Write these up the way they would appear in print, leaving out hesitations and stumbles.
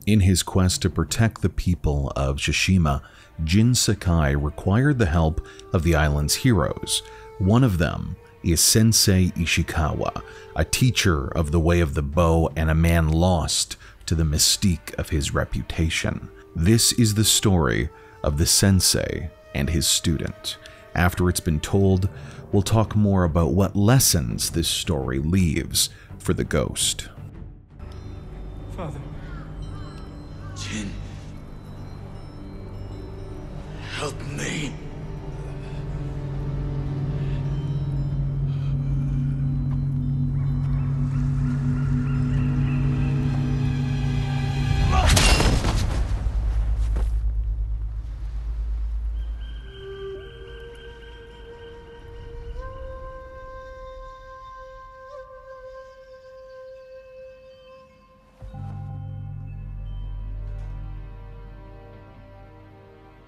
In his quest to protect the people of Tsushima, Jin Sakai required the help of the island's heroes. One of them is Sensei Ishikawa, a teacher of the way of the bow and a man lost to the mystique of his reputation. This is the story of the sensei and his student. After it's been told, we'll talk more about what lessons this story leaves for the ghost. Father. Jin. Help me.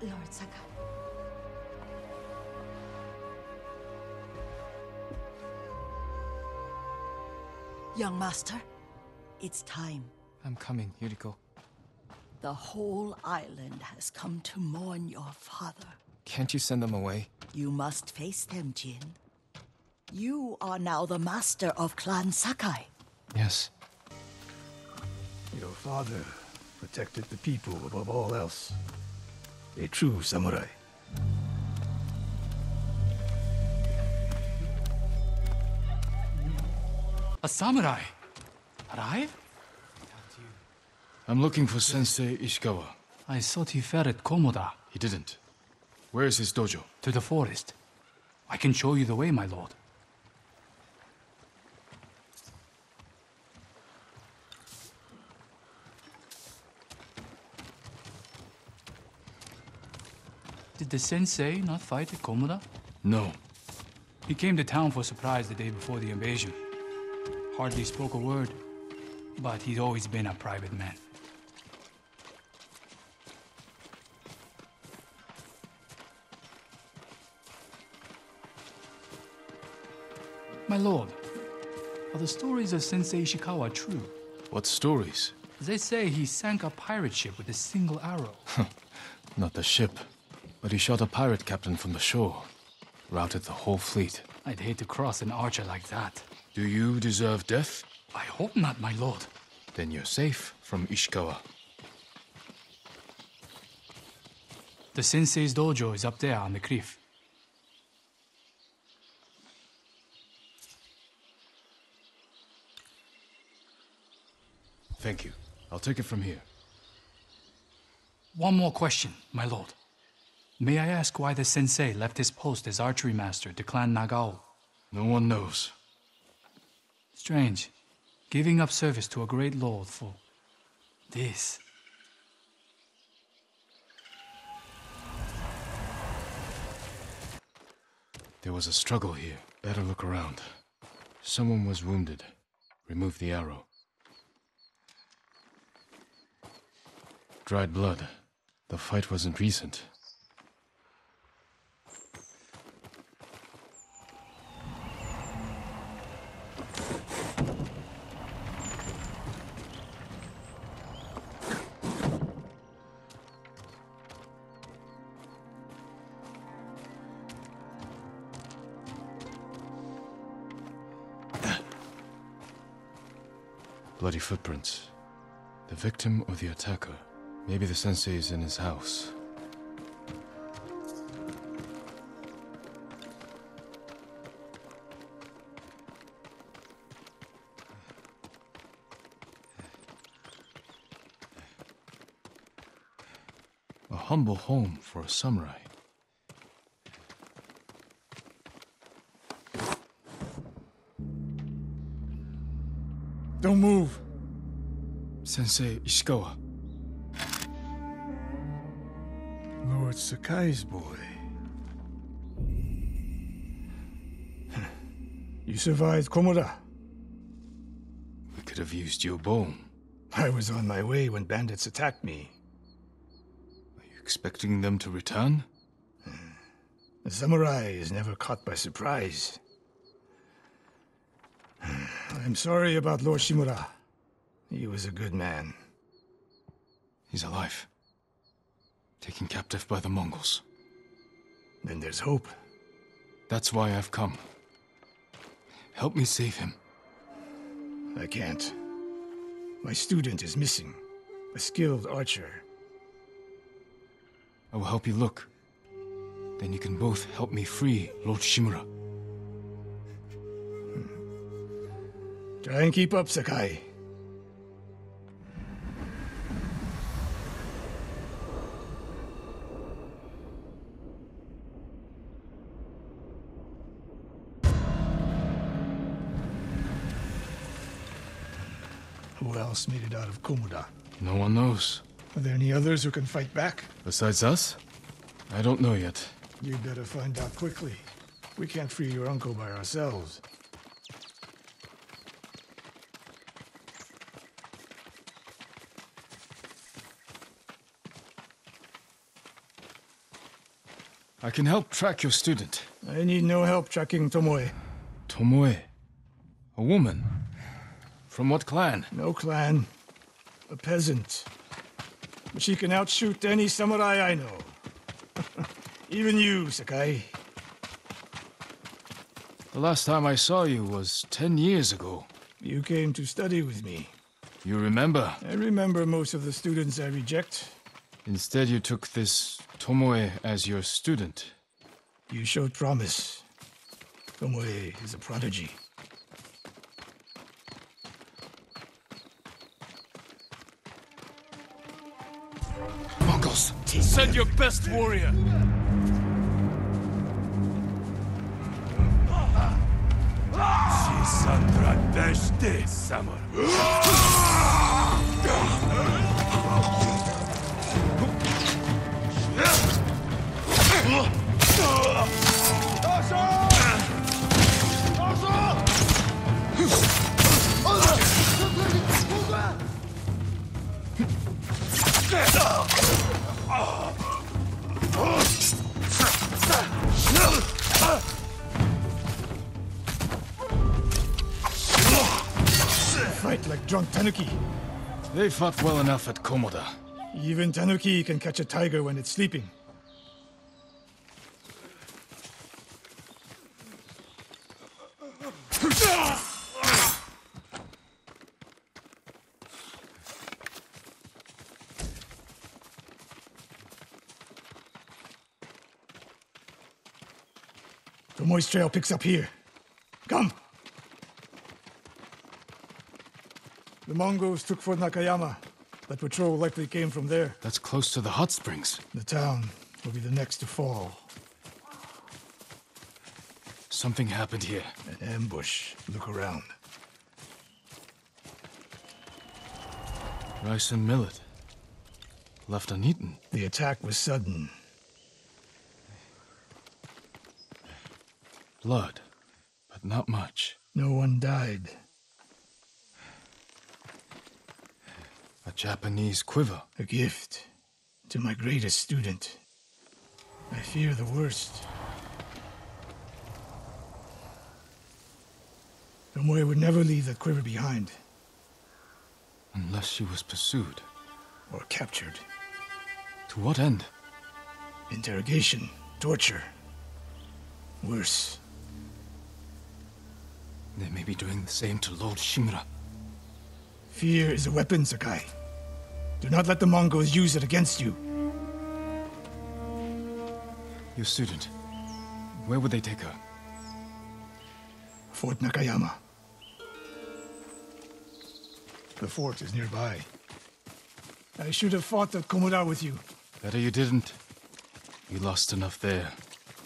Lord Sakai. Young master, it's time. I'm coming, Yuriko. The whole island has come to mourn your father. Can't you send them away? You must face them, Jin. You are now the master of Clan Sakai. Yes. Your father protected the people above all else. A true samurai. A samurai? Arrive? I'm looking for Sensei Ishikawa. I thought he fell at Komoda. He didn't. Where is his dojo? To the forest. I can show you the way, my lord. Did the sensei not fight at Komoda? No. He came to town for a surprise the day before the invasion. Hardly spoke a word, but he's always been a private man. My lord, are the stories of Sensei Ishikawa true? What stories? They say he sank a pirate ship with a single arrow. Not the ship, but he shot a pirate captain from the shore. Routed the whole fleet. I'd hate to cross an archer like that. Do you deserve death? I hope not, my lord. Then you're safe from Ishikawa. The sensei's dojo is up there on the cliff. Thank you. I'll take it from here. One more question, my lord. May I ask why the sensei left his post as archery master to Clan Nagao? No one knows. Strange. Giving up service to a great lord for this. There was a struggle here. Better look around. Someone was wounded. Remove the arrow. Dried blood. The fight wasn't recent. Bloody footprints. The victim or the attacker? Maybe the sensei is in his house. A humble home for a samurai. Don't move. Sensei Ishikawa. Lord Sakai's boy. You survived Komoda. We could have used your bone. I was on my way when bandits attacked me. Are you expecting them to return? The samurai is never caught by surprise. I'm sorry about Lord Shimura. He was a good man. He's alive. Taken captive by the Mongols. Then there's hope. That's why I've come. Help me save him. I can't. My student is missing. A skilled archer. I will help you look. Then you can both help me free Lord Shimura. Try and keep up, Sakai. Who else made it out of Komoda? No one knows. Are there any others who can fight back? Besides us? I don't know yet. You better find out quickly. We can't free your uncle by ourselves. I can help track your student. I need no help tracking Tomoe. Tomoe. A woman. From what clan? No clan. A peasant. But she can outshoot any samurai I know. Even you, Sakai. The last time I saw you was 10 years ago. You came to study with me. You remember? I remember most of the students I reject. Instead, you took this Tomoe as your student. You showed promise. Tomoe is a prodigy. Mongols, send your best warrior! Fight like drunk tanuki. They fought well enough at Komoda. Even tanuki can catch a tiger when it's sleeping. Tomoe's trail picks up here. Come! The Mongols took Fort Nakayama. That patrol likely came from there. That's close to the hot springs. The town will be the next to fall. Something happened here. An ambush. Look around. Rice and millet. Left uneaten. The attack was sudden. Blood, but not much. No one died. A Japanese quiver. A gift to my greatest student. I fear the worst. Tomoe would never leave that quiver behind. Unless she was pursued. Or captured. To what end? Interrogation. Torture. Worse. They may be doing the same to Lord Shimura. Fear is a weapon, Sakai. Do not let the Mongols use it against you. Your student. Where would they take her? Fort Nakayama. The fort is nearby. I should have fought at Komoda with you. Better you didn't. You lost enough there.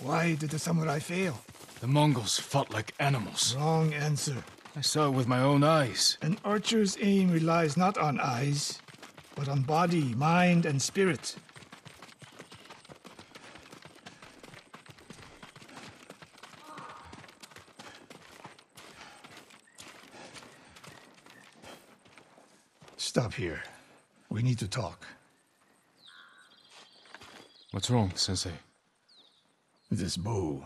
Why did the samurai fail? The Mongols fought like animals. Wrong answer. I saw it with my own eyes. An archer's aim relies not on eyes, but on body, mind, and spirit. Stop here. We need to talk. What's wrong, Sensei? This bow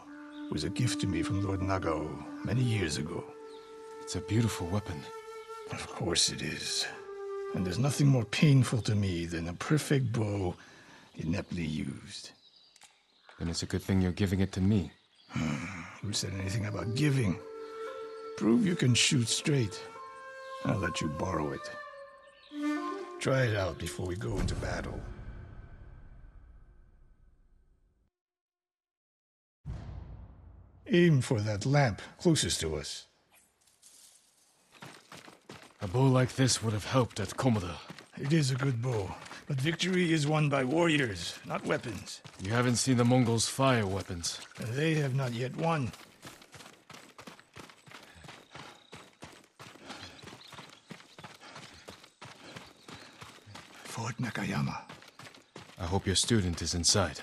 was a gift to me from Lord Nagao many years ago. It's a beautiful weapon. Of course it is. And there's nothing more painful to me than a perfect bow ineptly used. Then it's a good thing you're giving it to me. Who said anything about giving? Prove you can shoot straight. I'll let you borrow it. Try it out before we go into battle. Aim for that lamp closest to us. A bow like this would have helped at Komoda. It is a good bow, but victory is won by warriors, not weapons. You haven't seen the Mongols fire weapons. And they have not yet won. Fort Nakayama. I hope your student is inside.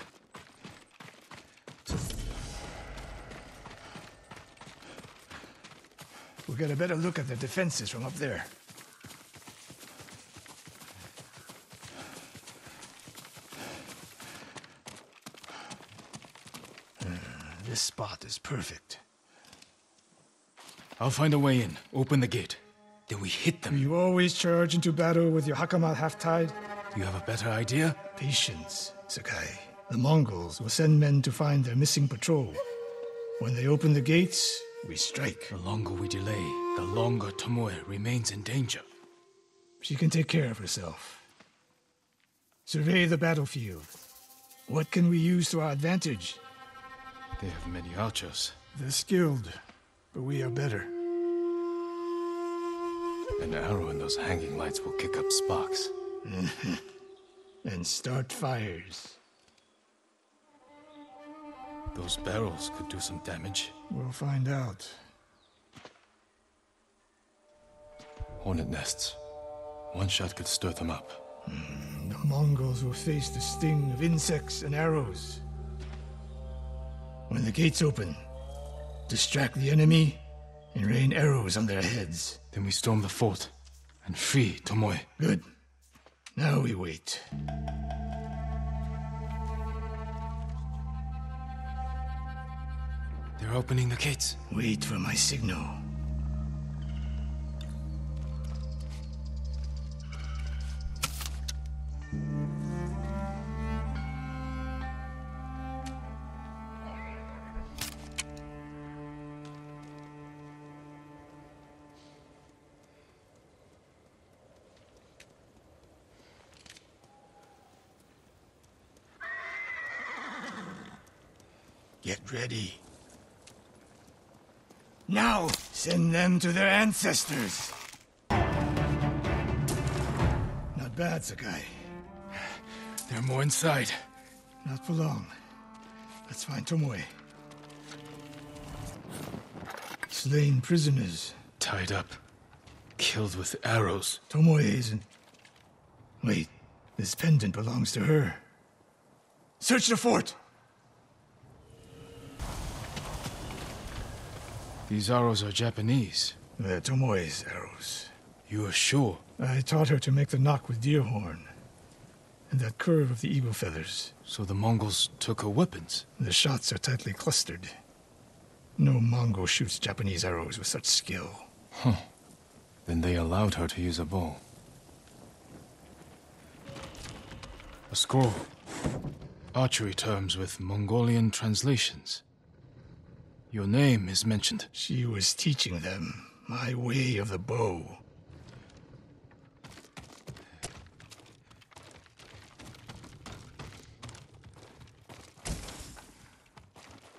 We'll get a better look at the defenses from up there. This spot is perfect. I'll find a way in. Open the gate. Then we hit them. You always charge into battle with your hakama half-tied? You have a better idea? Patience, Sakai. The Mongols will send men to find their missing patrol. When they open the gates, we strike. The longer we delay, the longer Tomoe remains in danger. She can take care of herself. Survey the battlefield. What can we use to our advantage? They have many archers. They're skilled, but we are better. An arrow in those hanging lights will kick up sparks. And start fires. Those barrels could do some damage. We'll find out. Hornet nests. One shot could stir them up. The Mongols will face the sting of insects and arrows. When the gates open, distract the enemy and rain arrows on their heads. Then we storm the fort and free Tomoe. Good. Now we wait. They're opening the gates. Wait for my signal. Get ready. Now, send them to their ancestors. Not bad, Sakai. There are more inside. Not for long. Let's find Tomoe. Slain prisoners. Tied up. Killed with arrows. Tomoe isn't... Wait, this pendant belongs to her. Search the fort! These arrows are Japanese. They're Tomoe's arrows. You are sure? I taught her to make the knock with deer horn. And that curve of the eagle feathers. So the Mongols took her weapons? The shots are tightly clustered. No Mongol shoots Japanese arrows with such skill. Huh. Then they allowed her to use a bow. A scroll. Archery terms with Mongolian translations. Your name is mentioned. She was teaching them my way of the bow.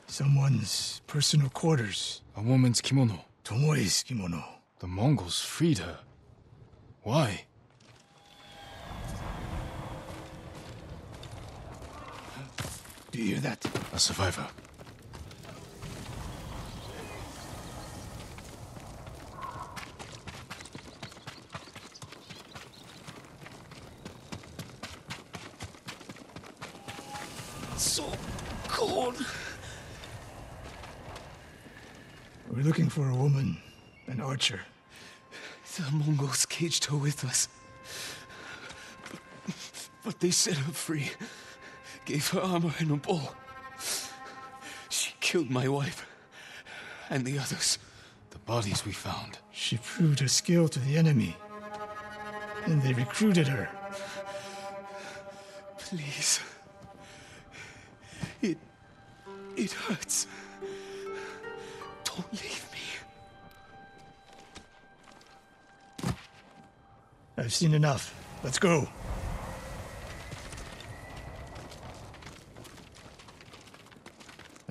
Someone's personal quarters. A woman's kimono. Tomoe's kimono. The Mongols freed her. Why? Do you hear that? A survivor. So cold. We're looking for a woman, an archer. The Mongols caged her with us. But they set her free. Gave her armor and a bow. She killed my wife. And the others. The bodies we found. She proved her skill to the enemy. And they recruited her. Please. It hurts. Don't leave me. I've seen enough. Let's go.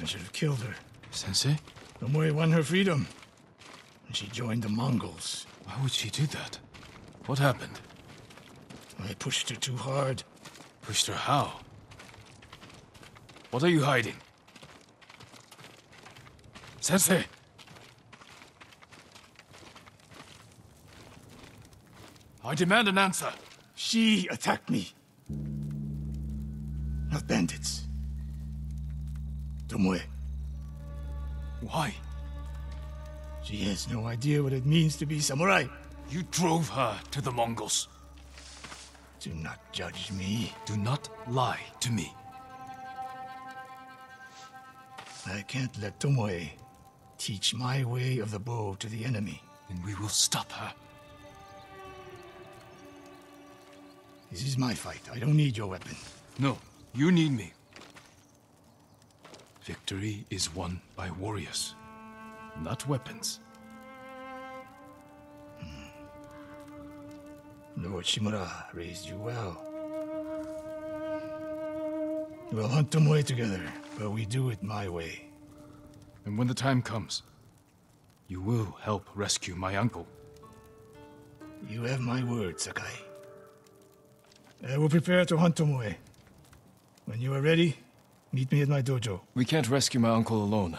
I should have killed her. Sensei? Tomoe won her freedom. And she joined the Mongols. Why would she do that? What happened? I pushed her too hard. Pushed her how? What are you hiding? Sensei! I demand an answer. She attacked me. Not bandits. Tomoe. Why? She has no idea what it means to be samurai. You drove her to the Mongols. Do not judge me. Do not lie to me. I can't let Tomoe teach my way of the bow to the enemy. Then we will stop her. This is my fight. I don't need your weapon. No, you need me. Victory is won by warriors, not weapons. Lord Shimura raised you well. We'll hunt Tomoe together, but we do it my way. And when the time comes, you will help rescue my uncle. You have my word, Sakai. I will prepare to hunt Tomoe. When you are ready, meet me at my dojo. We can't rescue my uncle alone.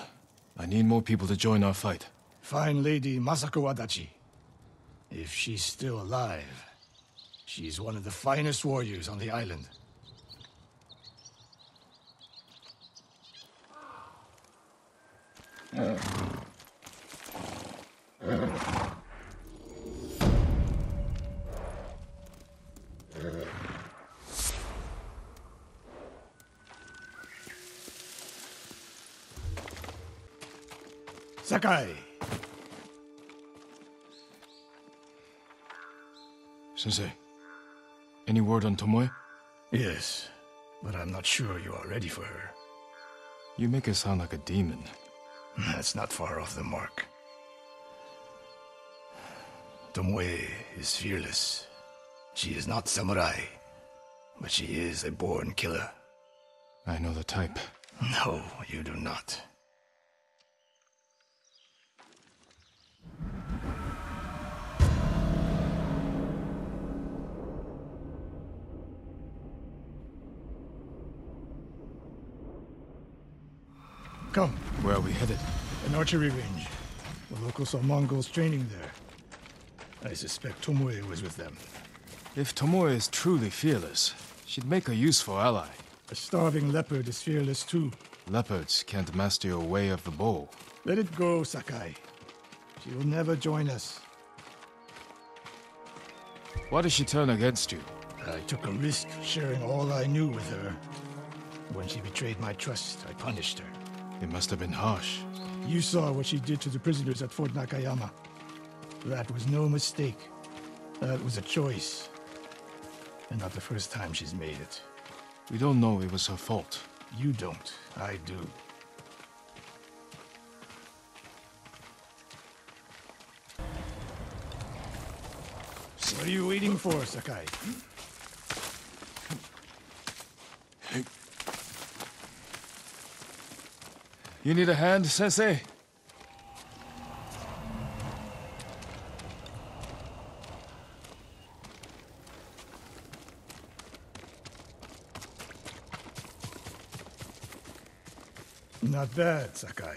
I need more people to join our fight. Fine lady Masako Adachi. If she's still alive, she's one of the finest warriors on the island. Sakai! Sensei, any word on Tomoe? Yes, but I'm not sure you are ready for her. You make her sound like a demon. That's not far off the mark. Tomoe is fearless. She is not samurai, but she is a born killer. I know the type. No, you do not. Come. Where are we headed? An archery range. The locals saw Mongols training there. I suspect Tomoe was with them. If Tomoe is truly fearless, she'd make a useful ally. A starving leopard is fearless too. Leopards can't master your way of the bow. Let it go, Sakai. She will never join us. Why did she turn against you? I took a risk sharing all I knew with her. When she betrayed my trust, I punished her. It must have been harsh. You saw what she did to the prisoners at Fort Nakayama. That was no mistake. That was a choice. And not the first time she's made it. We don't know it was her fault. You don't. I do. So what are you waiting for, Sakai? You need a hand, Sensei? Not bad, Sakai.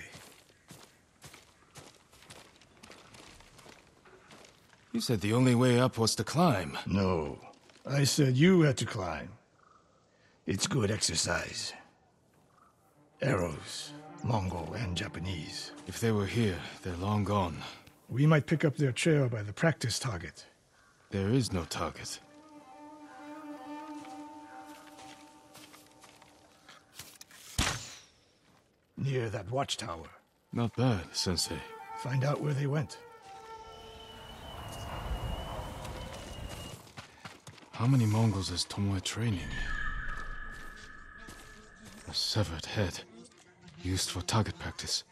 You said the only way up was to climb. No. I said you had to climb. It's good exercise. Arrows. Mongol and Japanese. If they were here, they're long gone. We might pick up their trail by the practice target. There is no target. Near that watchtower. Not bad, Sensei. Find out where they went. How many Mongols is Tomoe training? A severed head, used for target practice.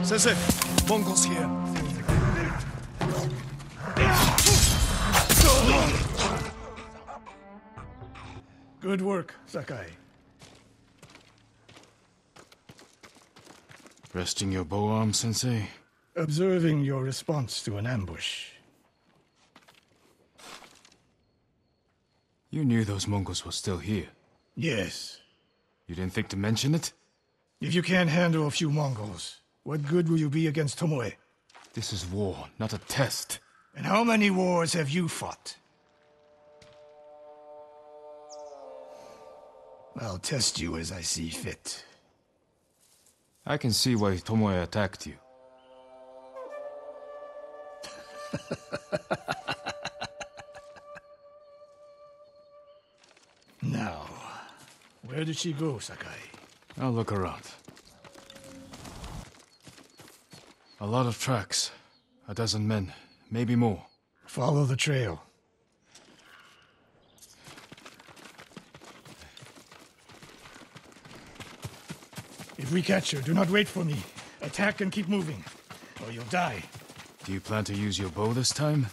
Sensei! Mongols here! Good work, Sakai. Resting your bow arm, Sensei? Observing your response to an ambush. You knew those Mongols were still here. Yes. You didn't think to mention it? If you can't handle a few Mongols, what good will you be against Tomoe? This is war, not a test. And how many wars have you fought? I'll test you as I see fit. I can see why Tomoe attacked you. Now, where did she go, Sakai? I'll look around. A lot of tracks. A dozen men, maybe more. Follow the trail. If we catch her, do not wait for me. Attack and keep moving, or you'll die. Do you plan to use your bow this time?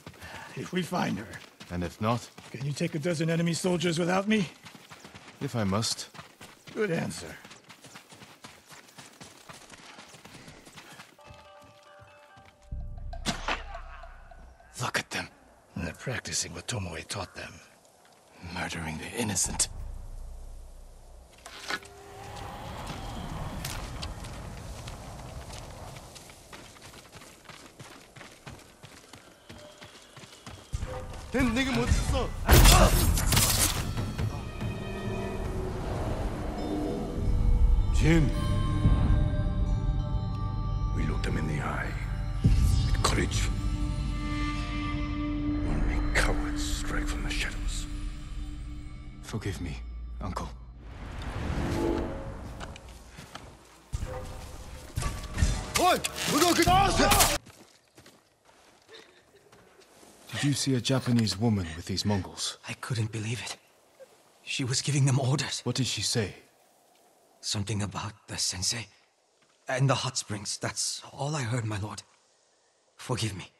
If we find her. And if not? Can you take a dozen enemy soldiers without me? If I must. Good answer. Look at them, They're practicing what Tomoe taught them. murdering the innocent. Jim. We looked him in the eye. With courage. Only cowards strike from the shadows. Forgive me, Uncle. Did you see a Japanese woman with these Mongols? I couldn't believe it. She was giving them orders. What did she say? Something about the sensei and the hot springs. That's all I heard, my lord. Forgive me.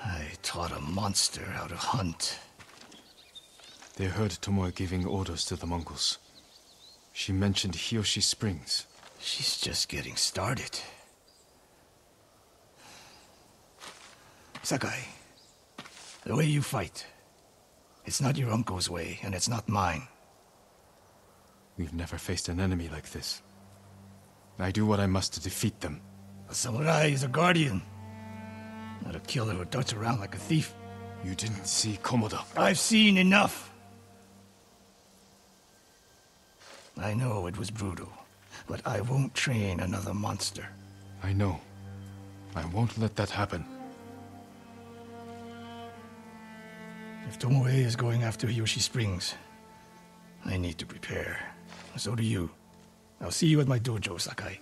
I taught a monster how to hunt. They heard Tomoe giving orders to the Mongols. She mentioned Hiyoshi Springs. She's just getting started. Sakai, the way you fight, it's not your uncle's way, and it's not mine. We've never faced an enemy like this. I do what I must to defeat them. A samurai is a guardian, not a killer who darts around like a thief. You didn't see Komoda. I've seen enough. I know it was brutal, but I won't train another monster. I know. I won't let that happen. If Tomoe is going after Hiyoshi Springs, I need to prepare. So do you. I'll see you at my dojo, Sakai.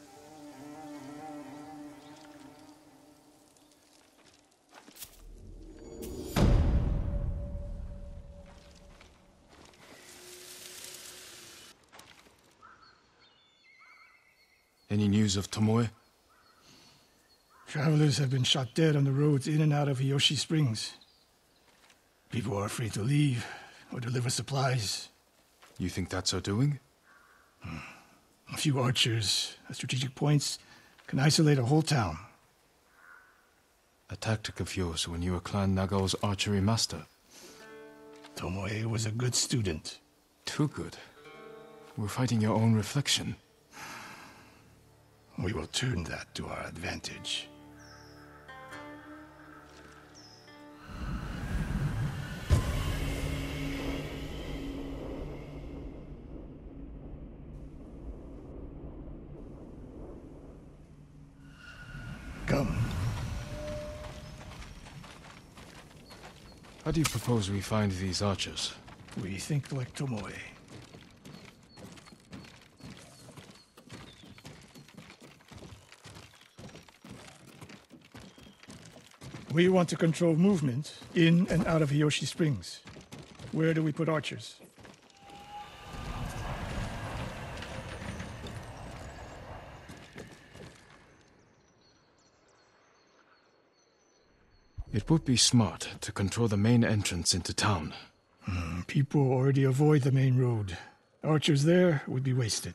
Any news of Tomoe? Travelers have been shot dead on the roads in and out of Hiyoshi Springs. People are afraid to leave or deliver supplies. You think that's her doing? A few archers at strategic points can isolate a whole town. A tactic of yours when you were Clan Nagao's archery master. Tomoe was a good student. Too good. We're fighting your own reflection. We will turn that to our advantage. Come. How do you propose we find these archers? We think like Tomoe. We want to control movement in and out of Hiyoshi Springs. Where do we put archers? It would be smart to control the main entrance into town. People already avoid the main road. Archers there would be wasted.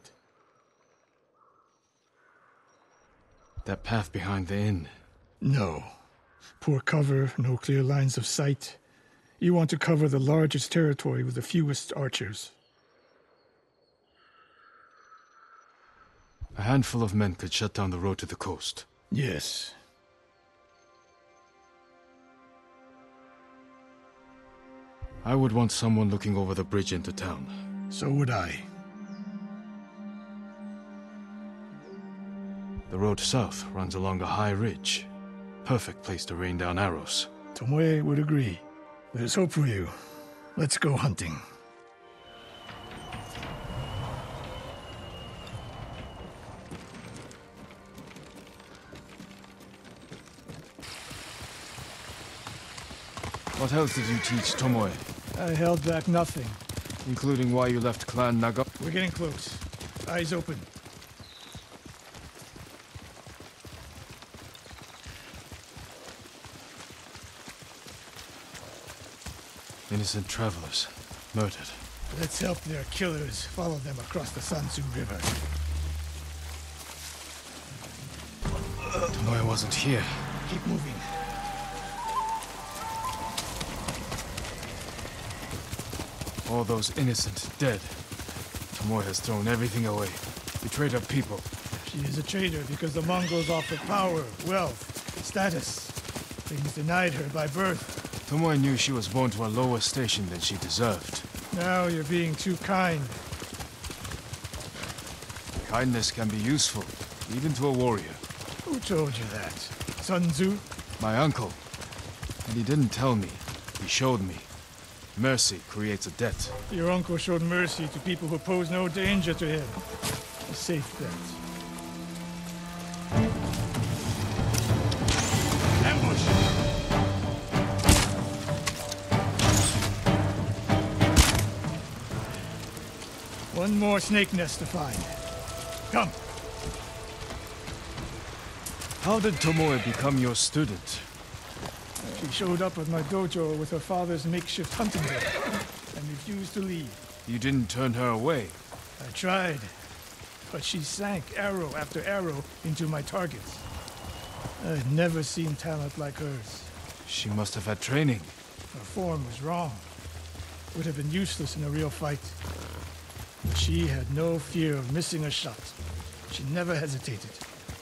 That path behind the inn. No. Poor cover, no clear lines of sight. You want to cover the largest territory with the fewest archers. A handful of men could shut down the road to the coast. Yes. I would want someone looking over the bridge into town. So would I. The road south runs along a high ridge. Perfect place to rain down arrows. Tomoe would agree. There's hope for you. Let's go hunting. What else did you teach Tomoe? I held back nothing. Including why you left Clan Naga? We're getting close. Eyes open. Innocent travelers, murdered. Let's help their killers follow them across the Sansu River. Tomoe wasn't here. Keep moving. All those innocent dead. Tomoe has thrown everything away. Betrayed her people. She is a traitor because the Mongols offer power, wealth, status. Things denied her by birth. Tomoe knew she was born to a lower station than she deserved. Now you're being too kind. Kindness can be useful, even to a warrior. Who told you that? Sun Tzu? My uncle. And he didn't tell me. He showed me. Mercy creates a debt. Your uncle showed mercy to people who pose no danger to him. A safe bet. Ambush! One more snake nest to find. Come. How did Tomoe become your student? She showed up at my dojo with her father's makeshift hunting bed and refused to leave. You didn't turn her away. I tried, but she sank arrow after arrow into my targets. I'd never seen talent like hers. She must have had training. Her form was wrong. Would have been useless in a real fight. But she had no fear of missing a shot. She never hesitated.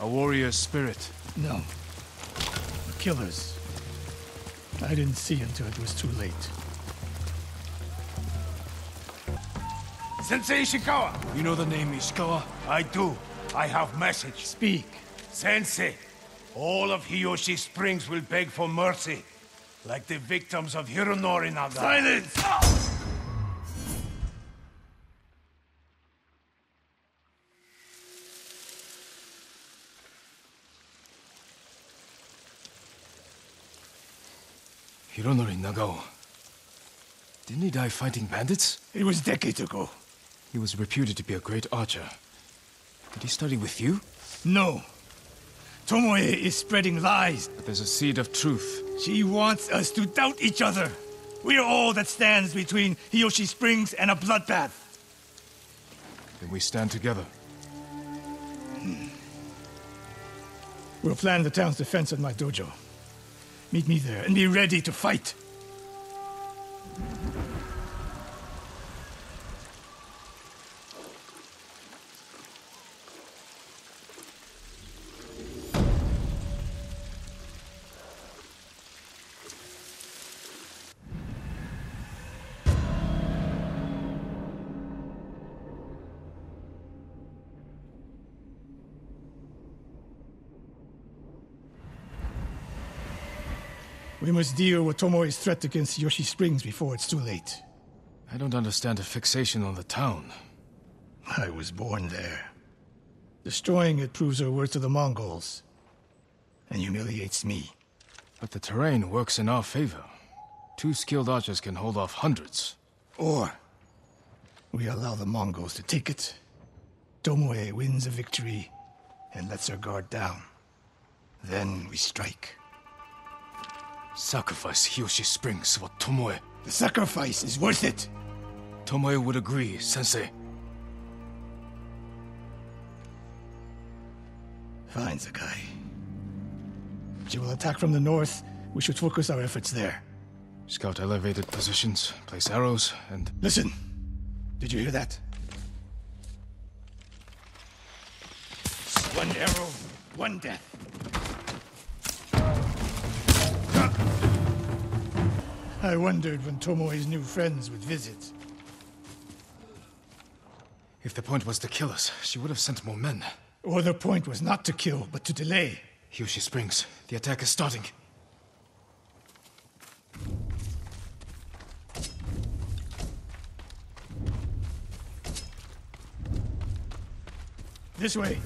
A warrior's spirit. No. A killer's. I didn't see until it was too late. Sensei Ishikawa! You know the name Ishikawa? I do. I have message. Speak. Sensei, all of Hiyoshi Springs will beg for mercy, like the victims of Hironori Naga. Silence! Hironori Nagao. Didn't he die fighting bandits? It was decades ago. He was reputed to be a great archer. Did he study with you? No. Tomoe is spreading lies. But there's a seed of truth. She wants us to doubt each other. We are all that stands between Hiyoshi Springs and a bloodbath. Then we stand together. We'll plan the town's defense at my dojo. Meet me there and be ready to fight. We must deal with Tomoe's threat against Yoshi Springs before it's too late. I don't understand a fixation on the town. I was born there. Destroying it proves her worth to the Mongols. And humiliates me. But the terrain works in our favor. 2 skilled archers can hold off hundreds. Or we allow the Mongols to take it. Tomoe wins a victory and lets her guard down. Then we strike. Sacrifice Hiyoshi Springs for Tomoe. The sacrifice is worth it. Tomoe would agree, Sensei. Fine, Sakai. She will attack from the north. We should focus our efforts there. Scout elevated positions, place arrows, and... Listen! Did you hear that? One arrow, one death. I wondered when Tomoe's new friends would visit. If the point was to kill us, she would have sent more men. Or the point was not to kill, but to delay. Hiyoshi Springs. The attack is starting. This way.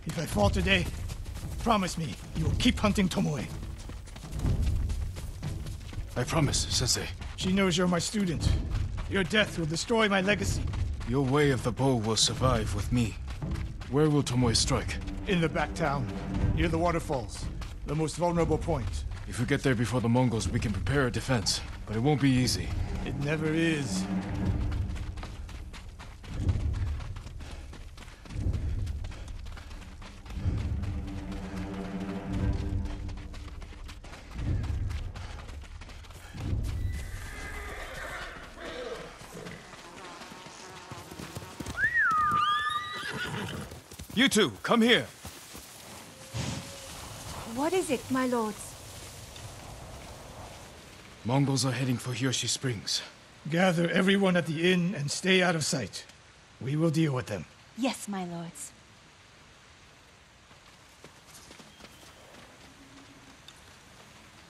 If I fall today, promise me you will keep hunting Tomoe. I promise, Sensei. She knows you're my student. Your death will destroy my legacy. Your way of the bow will survive with me. Where will Tomoe strike? In the back town, near the waterfalls. The most vulnerable point. If we get there before the Mongols, we can prepare a defense. But it won't be easy. It never is. You two, come here. What is it, my lords? Mongols are heading for Hiyoshi Springs. Gather everyone at the inn and stay out of sight. We will deal with them. Yes, my lords.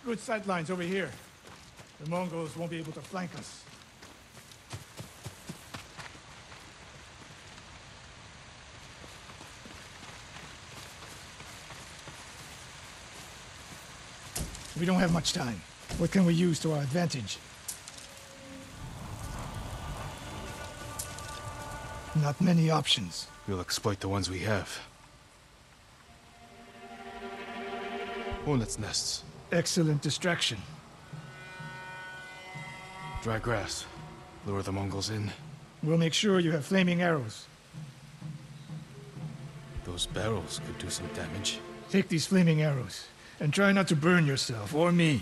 Good sightlines over here. The Mongols won't be able to flank us. We don't have much time. What can we use to our advantage? Not many options. We'll exploit the ones we have. Hornets' nests. Excellent distraction. Dry grass. Lure the Mongols in. We'll make sure you have flaming arrows. Those barrels could do some damage. Take these flaming arrows, and try not to burn yourself or me.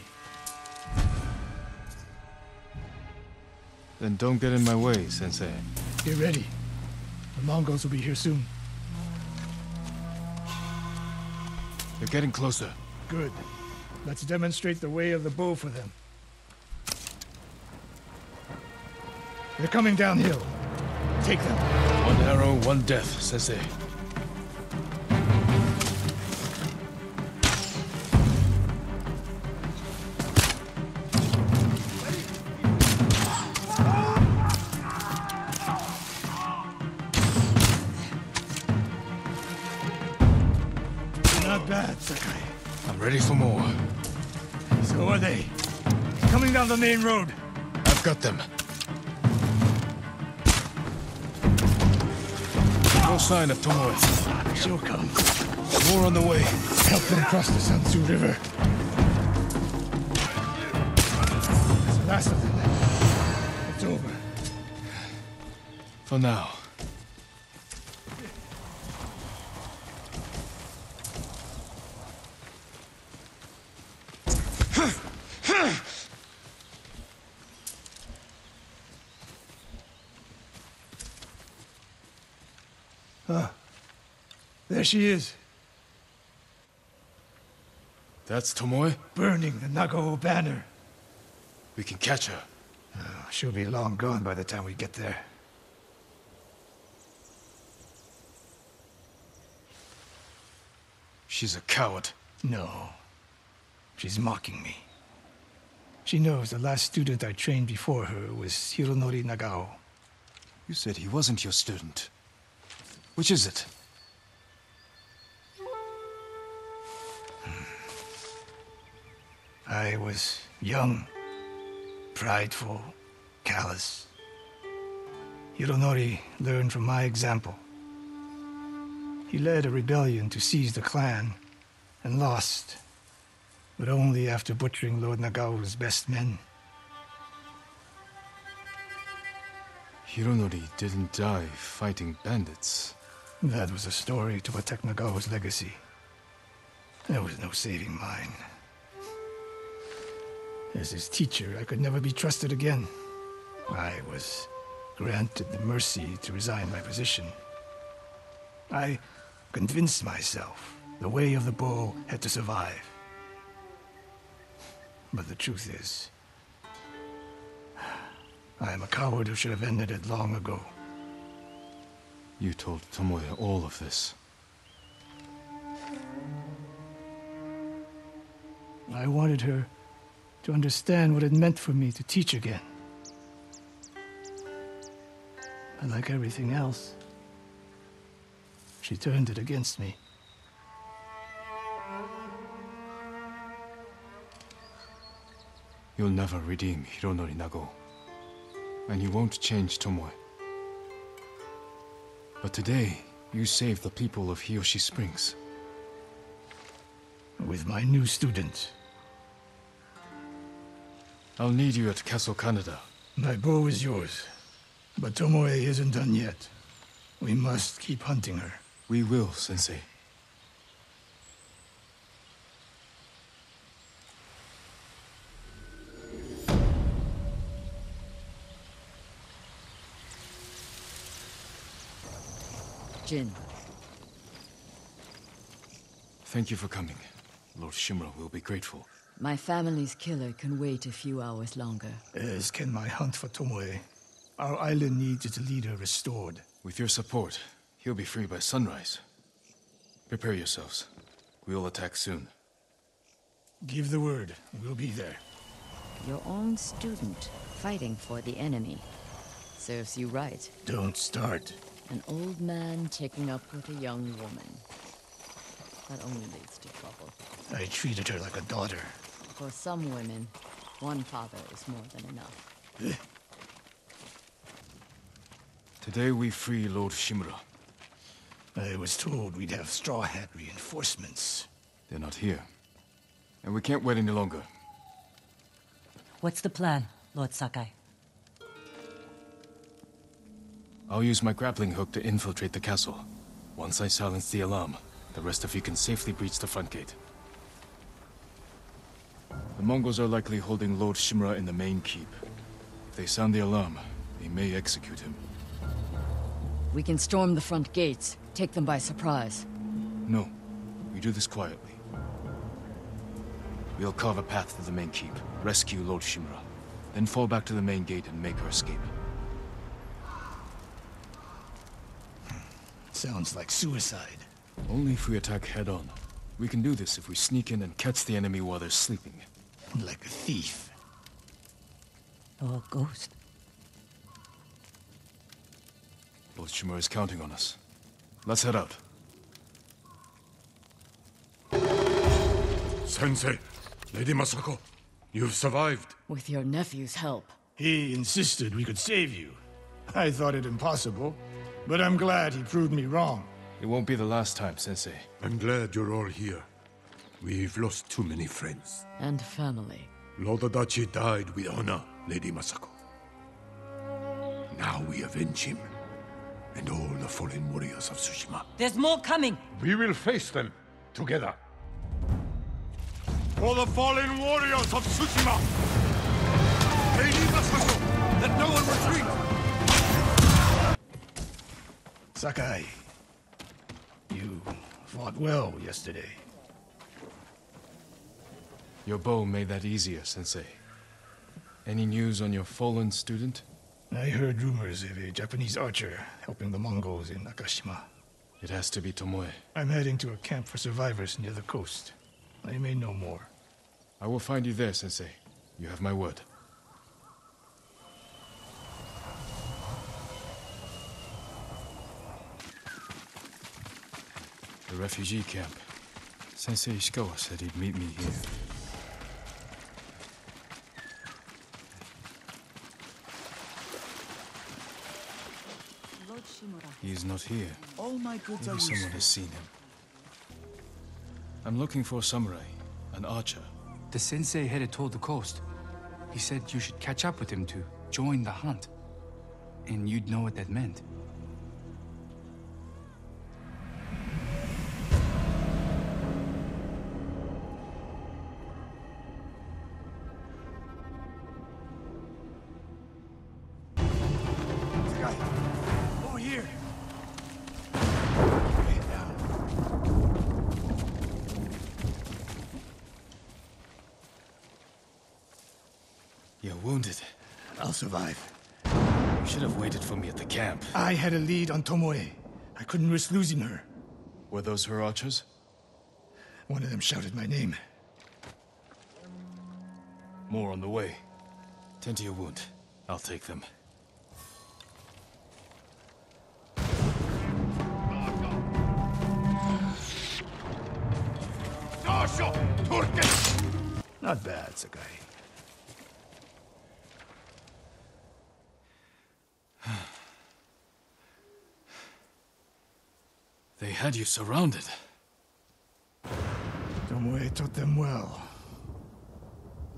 Then don't get in my way, Sensei. Get ready. The Mongols will be here soon. They're getting closer. Good. Let's demonstrate the way of the bow for them. They're coming downhill. Take them. One arrow, one death, Sensei. Not bad, Sakai. I'm ready for more. So are they. Coming down the main road. I've got them. No sign of Tomoe. She'll come. More on the way. Help them cross the Sansu River. That's the last of them. It's over. For now. There she is, That's Tomoe? burning the Nagao banner. We can catch her. She'll be long gone by the time we get there. She's a coward. No. She's mocking me. She knows the last student I trained before her was Hironori Nagao. You said he wasn't your student. Which is it? I was young, prideful, callous. Hironori learned from my example. He led a rebellion to seize the clan, and lost, but only after butchering Lord Nagao's best men. Hironori didn't die fighting bandits. That was a story to protect Nagao's legacy. There was no saving mine. As his teacher, I could never be trusted again. I was granted the mercy to resign my position. I convinced myself the way of the bow had to survive. But the truth is, I am a coward who should have ended it long ago. You told Tomoe all of this. I wanted her to understand what it meant for me to teach again. But like everything else, she turned it against me. You'll never redeem Hironori Nagao. And you won't change Tomoe. But today, you saved the people of Hiyoshi Springs. With my new student. I'll need you at Castle Canada. My bow is yours. But Tomoe isn't done yet. We must keep hunting her. We will, Sensei. Jin. Thank you for coming. Lord Shimura will be grateful. My family's killer can wait a few hours longer. As can my hunt for Tomoe. Our island needs its leader restored. With your support, he'll be free by sunrise. Prepare yourselves. We'll attack soon. Give the word. We'll be there. Your own student fighting for the enemy. Serves you right. Don't start. An old man taking up with a young woman. That only leads to trouble. I treated her like a daughter. For some women, one father is more than enough. Today we free Lord Shimura. I was told we'd have Straw Hat reinforcements. They're not here. And we can't wait any longer. What's the plan, Lord Sakai? I'll use my grappling hook to infiltrate the castle. Once I silence the alarm, the rest of you can safely breach the front gate. The Mongols are likely holding Lord Shimura in the main keep. If they sound the alarm, they may execute him. We can storm the front gates, take them by surprise. No, we do this quietly. We'll carve a path to the main keep, rescue Lord Shimura, then fall back to the main gate and make our escape. Sounds like suicide. Only if we attack head-on. We can do this if we sneak in and catch the enemy while they're sleeping. Like a thief. Or a ghost. Lord Shimura is counting on us. Let's head out. Sensei, Lady Masako, you've survived. With your nephew's help. He insisted we could save you. I thought it impossible, but I'm glad he proved me wrong. It won't be the last time, Sensei. I'm glad you're all here. We've lost too many friends. And family. Lord Adachi died with honor, Lady Masako. Now we avenge him, and all the fallen warriors of Tsushima. There's more coming! We will face them together. For the fallen warriors of Tsushima! Lady Masako, let no one retreat! Sakai, you fought well yesterday. Your bow made that easier, Sensei. Any news on your fallen student? I heard rumors of a Japanese archer helping the Mongols in Nakashima. It has to be Tomoe. I'm heading to a camp for survivors near the coast. I may know more. I will find you there, Sensei. You have my word. The refugee camp. Sensei Ishikawa said he'd meet me here. He is not here. All my goods Maybe someone has seen him. I'm looking for a samurai, an archer. The sensei headed toward the coast. He said you should catch up with him to join the hunt. And you'd know what that meant. Over here. You're wounded. I'll survive. You should have waited for me at the camp. I had a lead on Tomoe. I couldn't risk losing her. Were those her archers? One of them shouted my name. More on the way. Tend to your wound. I'll take them. Not bad, Sakai. They had you surrounded. Tomoe taught them well.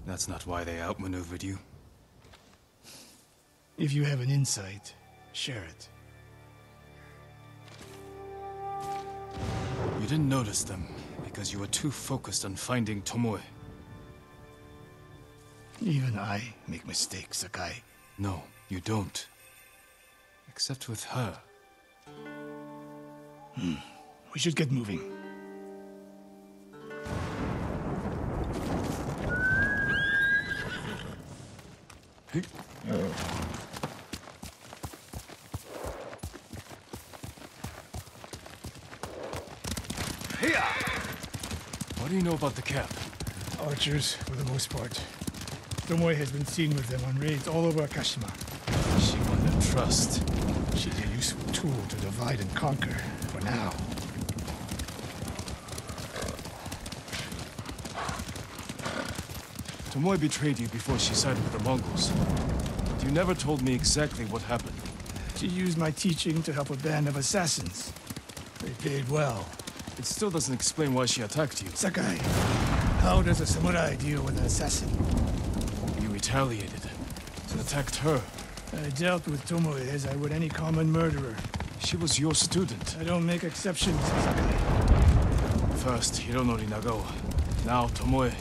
That's not why they outmaneuvered you. If you have an insight, share it. You didn't notice them because you were too focused on finding Tomoe. Even I make mistakes, Sakai. No, you don't. Except with her. We should get moving. What do you know about the camp? Archers, for the most part. Tomoe has been seen with them on raids all over Akashima. She won their trust. She's a useful tool to divide and conquer, for now. Tomoe betrayed you before she sided with the Mongols. But you never told me exactly what happened. She used my teaching to help a band of assassins. They paid well. It still doesn't explain why she attacked you. Sakai, how does a samurai deal with an assassin? You retaliated and attacked her. I dealt with Tomoe as I would any common murderer. She was your student. I don't make exceptions, Sakai. First, Hironori Nagawa. Now, Tomoe.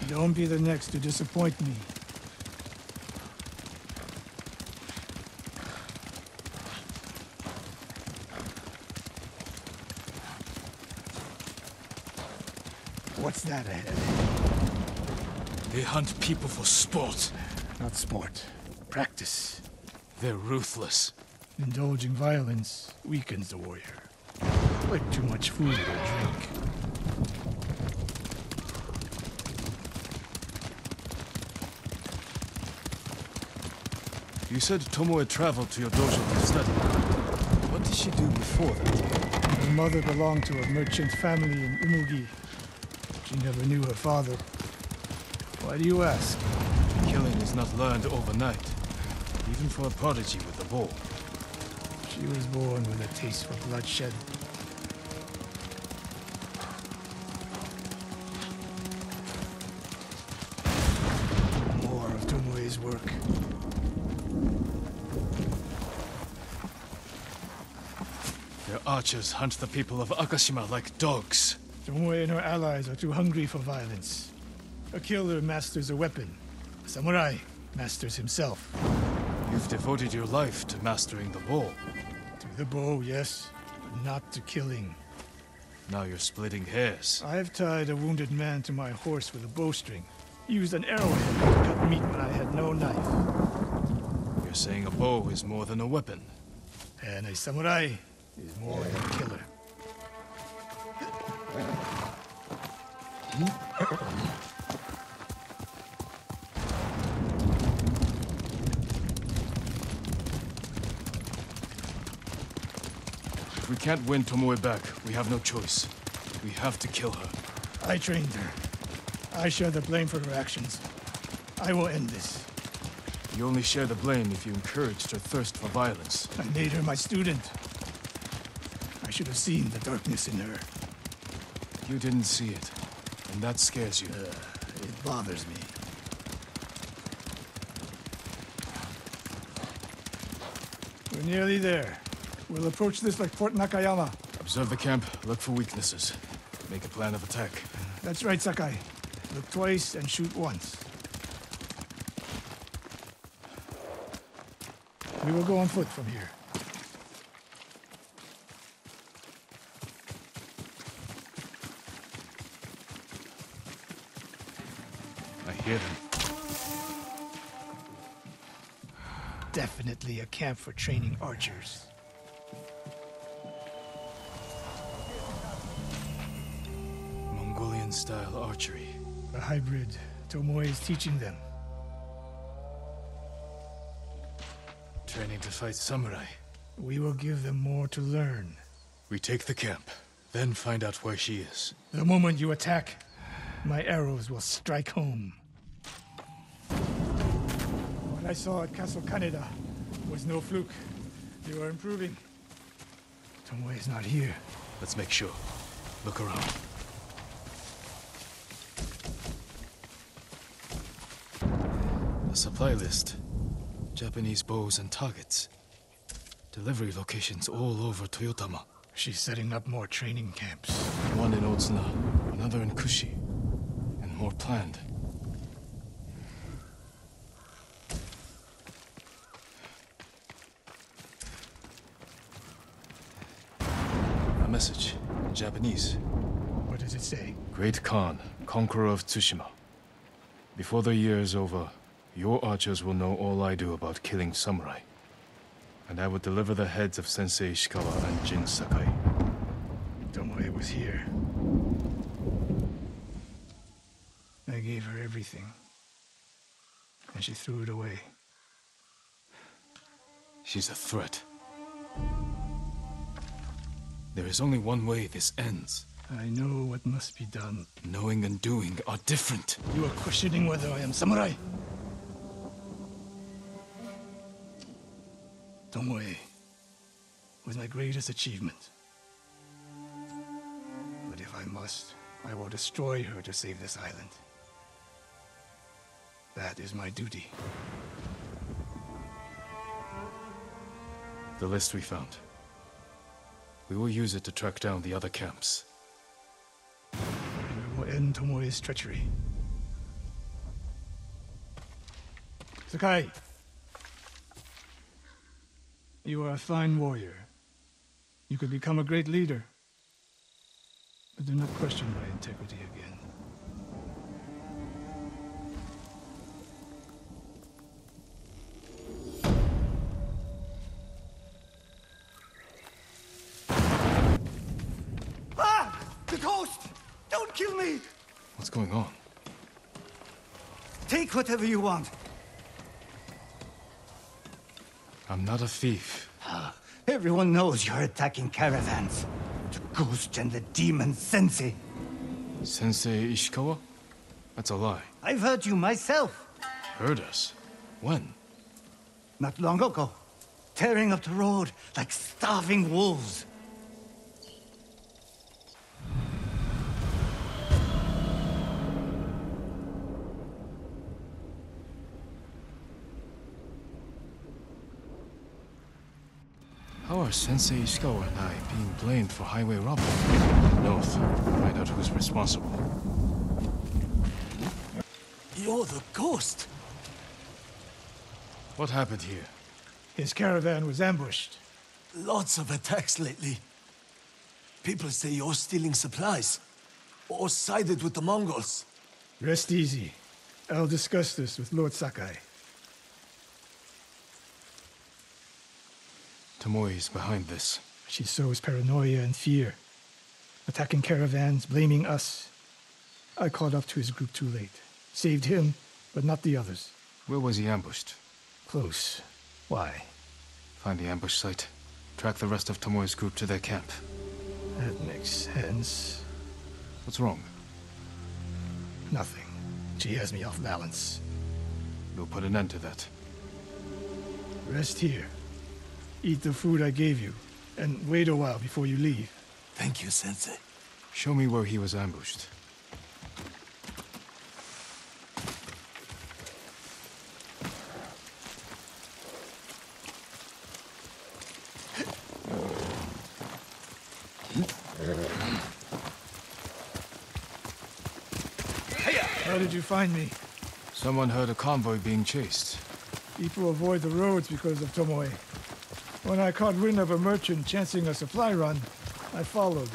Don't be the next to disappoint me. What's that ahead? They hunt people for sport. Not sport. Practice. They're ruthless. Indulging violence weakens the warrior. Like too much food or drink. You said Tomoe traveled to your dojo to study. What did she do before that? Her mother belonged to a merchant family in Umugi. She never knew her father. Why do you ask? Killing is not learned overnight, even for a prodigy with a bow. She was born with a taste for bloodshed. More of Tomoe's work. Their archers hunt the people of Akashima like dogs. Tomoe and her allies are too hungry for violence. A killer masters a weapon. A samurai masters himself. You've devoted your life to mastering the bow. To the bow, yes, but not to killing. Now you're splitting hairs. I've tied a wounded man to my horse with a bowstring. Used an arrowhead to cut meat when I had no knife. You're saying a bow is more than a weapon. And a samurai is more than a killer. If we can't win Tomoe back, we have no choice. We have to kill her. I trained her. I share the blame for her actions. I will end this. You only share the blame if you encouraged her thirst for violence. I made her my student. I should have seen the darkness in her. You didn't see it, and that scares you. It bothers me. We're nearly there. We'll approach this like Fort Nakayama. Observe the camp, look for weaknesses. Make a plan of attack. That's right, Sakai. Look twice and shoot once. We will go on foot from here. I hear them. Definitely a camp for training archers. Mongolian-style archery. A hybrid. Tomoe is teaching them. Training to fight samurai. We will give them more to learn. We take the camp, then find out where she is. The moment you attack, my arrows will strike home. What I saw at Castle Kaneda was no fluke. You are improving. Tomoe is not here. Let's make sure. Look around. A supply list. Japanese bows and targets. Delivery locations all over Toyotama. She's setting up more training camps. One in Otsuna, another in Kushi, and more planned. A message in Japanese. What does it say? Great Khan, conqueror of Tsushima. Before the year is over, your archers will know all I do about killing samurai. And I will deliver the heads of Sensei Ishikawa and Jin Sakai. Tomoe was here. I gave her everything. And she threw it away. She's a threat. There is only one way this ends. I know what must be done. Knowing and doing are different. You are questioning whether I am samurai? Tomoe was my greatest achievement. But if I must, I will destroy her to save this island. That is my duty. The list we found. We will use it to track down the other camps. And we will end Tomoe's treachery. Sakai! You are a fine warrior. You could become a great leader. But do not question my integrity again. Ah! The ghost! Don't kill me! What's going on? Take whatever you want. I'm not a thief. Everyone knows you're attacking caravans. The ghost and the demon Sensei. Sensei Ishikawa? That's a lie. I've heard you myself. Heard us? When? Not long ago. Tearing up the road like starving wolves. How are Sensei Ishikawa and I being blamed for highway robbery? North, find out who's responsible. You're the ghost. What happened here? His caravan was ambushed. Lots of attacks lately. People say you're stealing supplies. Or sided with the Mongols. Rest easy. I'll discuss this with Lord Sakai. Tomoe is behind this. She sows paranoia and fear. Attacking caravans, blaming us. I caught up to his group too late. Saved him, but not the others. Where was he ambushed? Close. Why? Find the ambush site. Track the rest of Tomoe's group to their camp. That makes sense. What's wrong? Nothing. She has me off balance. We'll put an end to that. Rest here. Eat the food I gave you, and wait a while before you leave. Thank you, Sensei. Show me where he was ambushed. How did you find me? Someone heard a convoy being chased. People avoid the roads because of Tomoe. When I caught wind of a merchant chancing a supply run, I followed.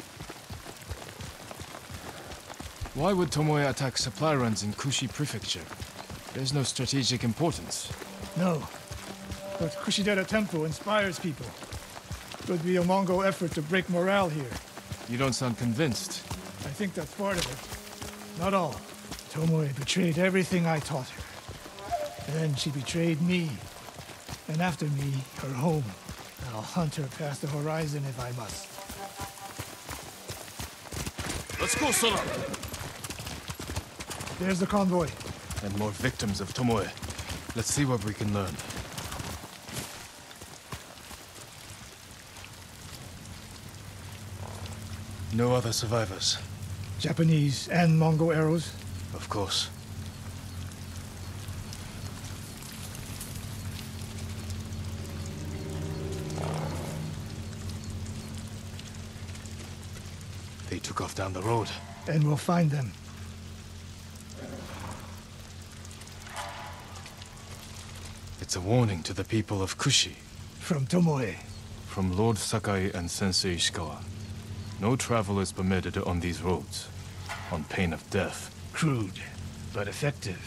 Why would Tomoe attack supply runs in Kushi Prefecture? There's no strategic importance. No. But Kushidera Temple inspires people. Could be a Mongol effort to break morale here. You don't sound convinced. I think that's part of it. Not all. Tomoe betrayed everything I taught her. Then she betrayed me. And after me, her home. I'll hunt her past the horizon if I must. Let's go, Sora! There's the convoy. And more victims of Tomoe. Let's see what we can learn. No other survivors. Japanese and Mongol arrows? Of course. They took off down the road. And we'll find them. It's a warning to the people of Kushi. From Tomoe. From Lord Sakai and Sensei Ishikawa. No travel is permitted on these roads, on pain of death. Crude, but effective.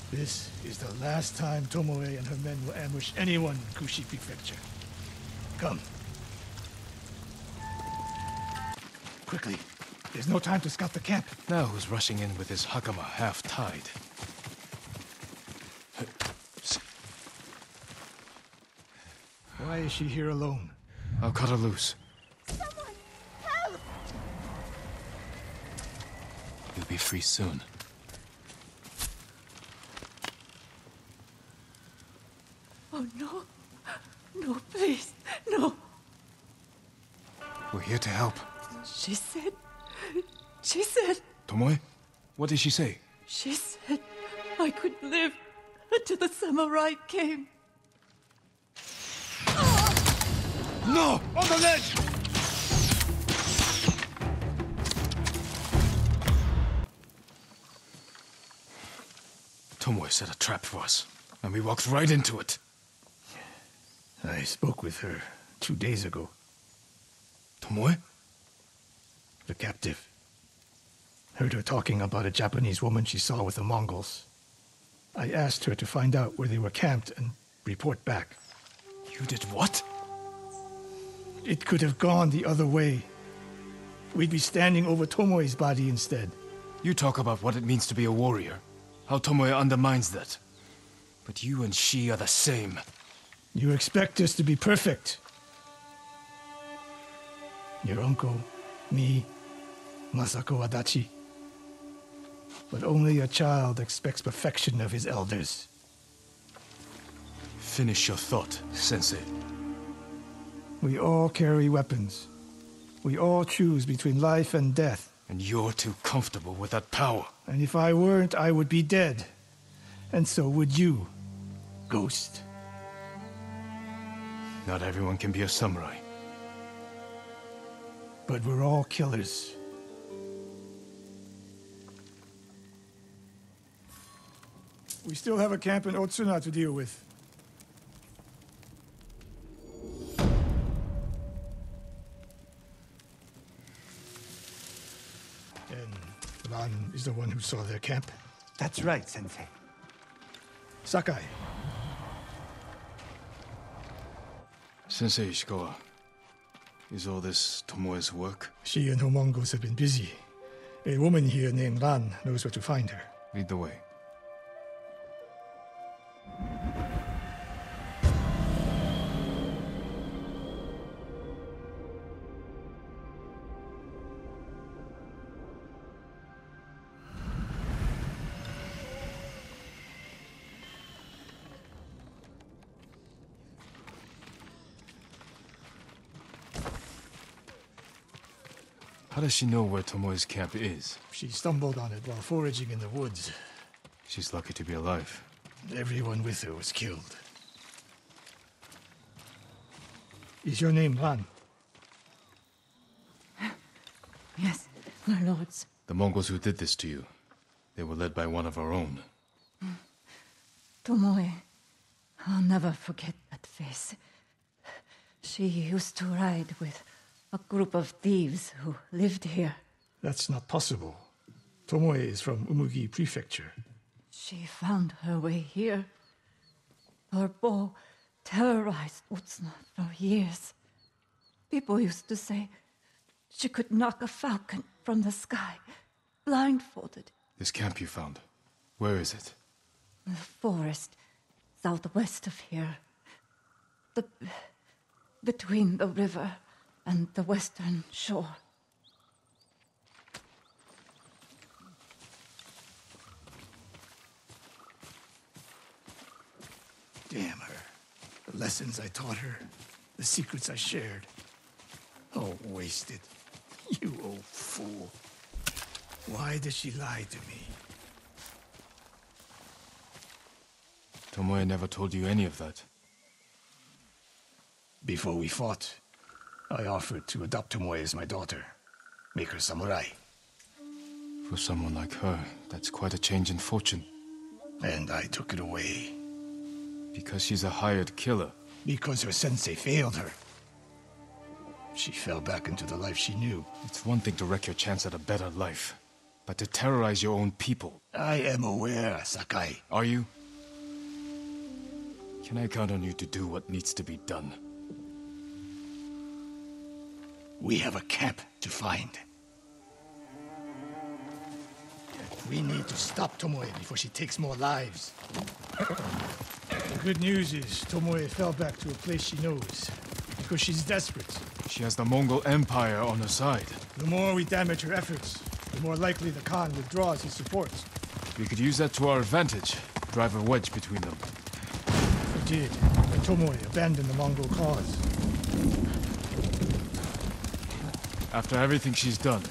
This is the last time Tomoe and her men will ambush anyone in Kushi Prefecture. Come. Quickly. There's no time to scout the camp. Now who's rushing in with his hakama half-tied? Why is she here alone? I'll cut her loose. Someone, help! You'll be free soon. Oh, no. No, please. No. We're here to help. She said... Tomoe? What did she say? She said I could live until the samurai came. No! On the ledge! Tomoe set a trap for us, and we walked right into it. I spoke with her 2 days ago. Tomoe? The captive. Heard her talking about a Japanese woman she saw with the Mongols. I asked her to find out where they were camped and report back. You did what? It could have gone the other way. We'd be standing over Tomoe's body instead. You talk about what it means to be a warrior. How Tomoe undermines that. But you and she are the same. You expect us to be perfect. Your uncle, me, Masako Adachi. But only a child expects perfection of his elders. Finish your thought, Sensei. We all carry weapons. We all choose between life and death. And you're too comfortable with that power. And if I weren't, I would be dead. And so would you, Ghost. Not everyone can be a samurai. But we're all killers. We still have a camp in Otsuna to deal with. And Lan is the one who saw their camp? That's right, Sensei. Sakai. Sensei Ishikawa, is all this Tomoe's work? She and her Mongols have been busy. A woman here named Lan knows where to find her. Lead the way. How does she know where Tomoe's camp is? She stumbled on it while foraging in the woods. She's lucky to be alive. Everyone with her was killed. Is your name Lan? Yes, my lords. The Mongols who did this to you, they were led by one of our own. Tomoe. I'll never forget that face. She used to ride with a group of thieves who lived here. That's not possible. Tomoe is from Umugi Prefecture. She found her way here. Her bow terrorized Utsuna for years. People used to say she could knock a falcon from the sky, blindfolded. This camp you found, where is it? The forest, southwest of here. Between the river and the western shore. Damn her. The lessons I taught her, the secrets I shared. Oh, wasted. You old fool. Why did she lie to me? Tomoe never told you any of that. Before we fought, I offered to adopt Tomoe as my daughter. Make her samurai. For someone like her, that's quite a change in fortune. And I took it away. Because she's a hired killer. Because her sensei failed her. She fell back into the life she knew. It's one thing to wreck your chance at a better life, but to terrorize your own people. I am aware, Sakai. Are you? Can I count on you to do what needs to be done? We have a camp to find. We need to stop Tomoe before she takes more lives. The good news is Tomoe fell back to a place she knows. Because she's desperate. She has the Mongol Empire on her side. The more we damage her efforts, the more likely the Khan withdraws his support. We could use that to our advantage. Drive a wedge between them. We did, when Tomoe abandoned the Mongol cause. After everything she's done,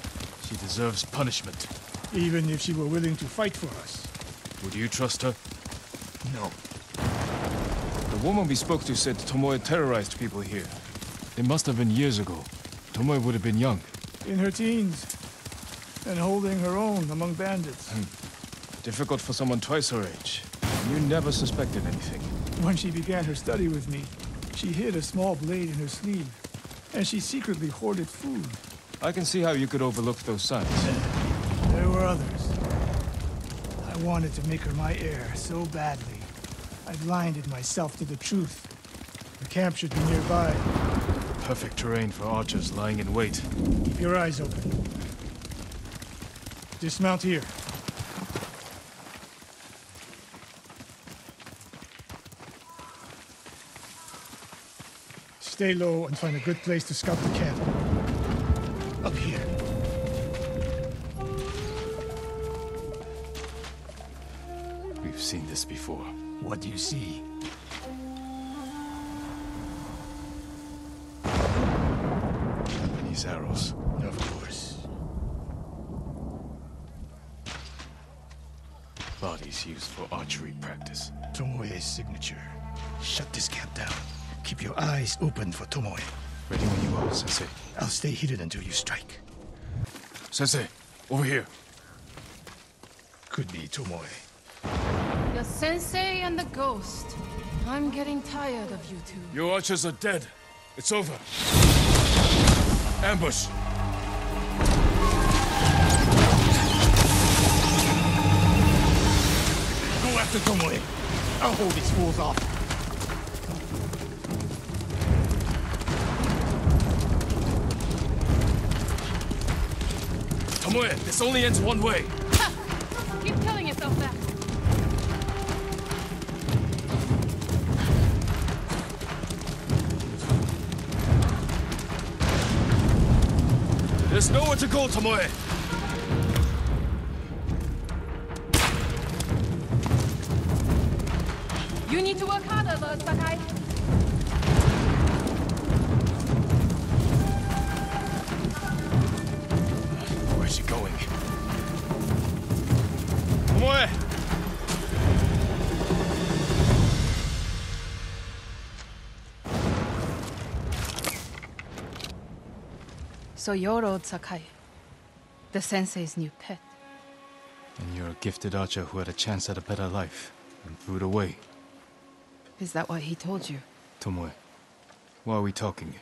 she deserves punishment. Even if she were willing to fight for us. Would you trust her? No. The woman we spoke to said Tomoe terrorized people here. It must have been years ago. Tomoe would have been young. In her teens. And holding her own among bandits. Difficult for someone twice her age. You never suspected anything. When she began her study with me, she hid a small blade in her sleeve. And she secretly hoarded food. I can see how you could overlook those signs. There were others. I wanted to make her my heir so badly. I blinded myself to the truth. The camp should be nearby. Perfect terrain for archers lying in wait. Keep your eyes open. Dismount here. Stay low and find a good place to scout the camp. Up here. We've seen this before. What do you see? Japanese arrows. Of course. Bodies used for archery practice. Tomoe's signature. Shut this camp down. Keep your eyes open for Tomoe. Ready when you are, Sensei. I'll stay hidden until you strike. Sensei, over here. Could be Tomoe. The Sensei and the Ghost. I'm getting tired of you two. Your archers are dead. It's over. Ambush! Go after Tomoe. I'll hold these fools off. Tomoe, this only ends one way. Ha! Keep telling yourself that. There's nowhere to go, Tomoe! You need to work harder, Lord Sakai. So you're old Sakai, the sensei's new pet. And you're a gifted archer who had a chance at a better life, and threw it away. Is that what he told you? Tomoe, why are we talking?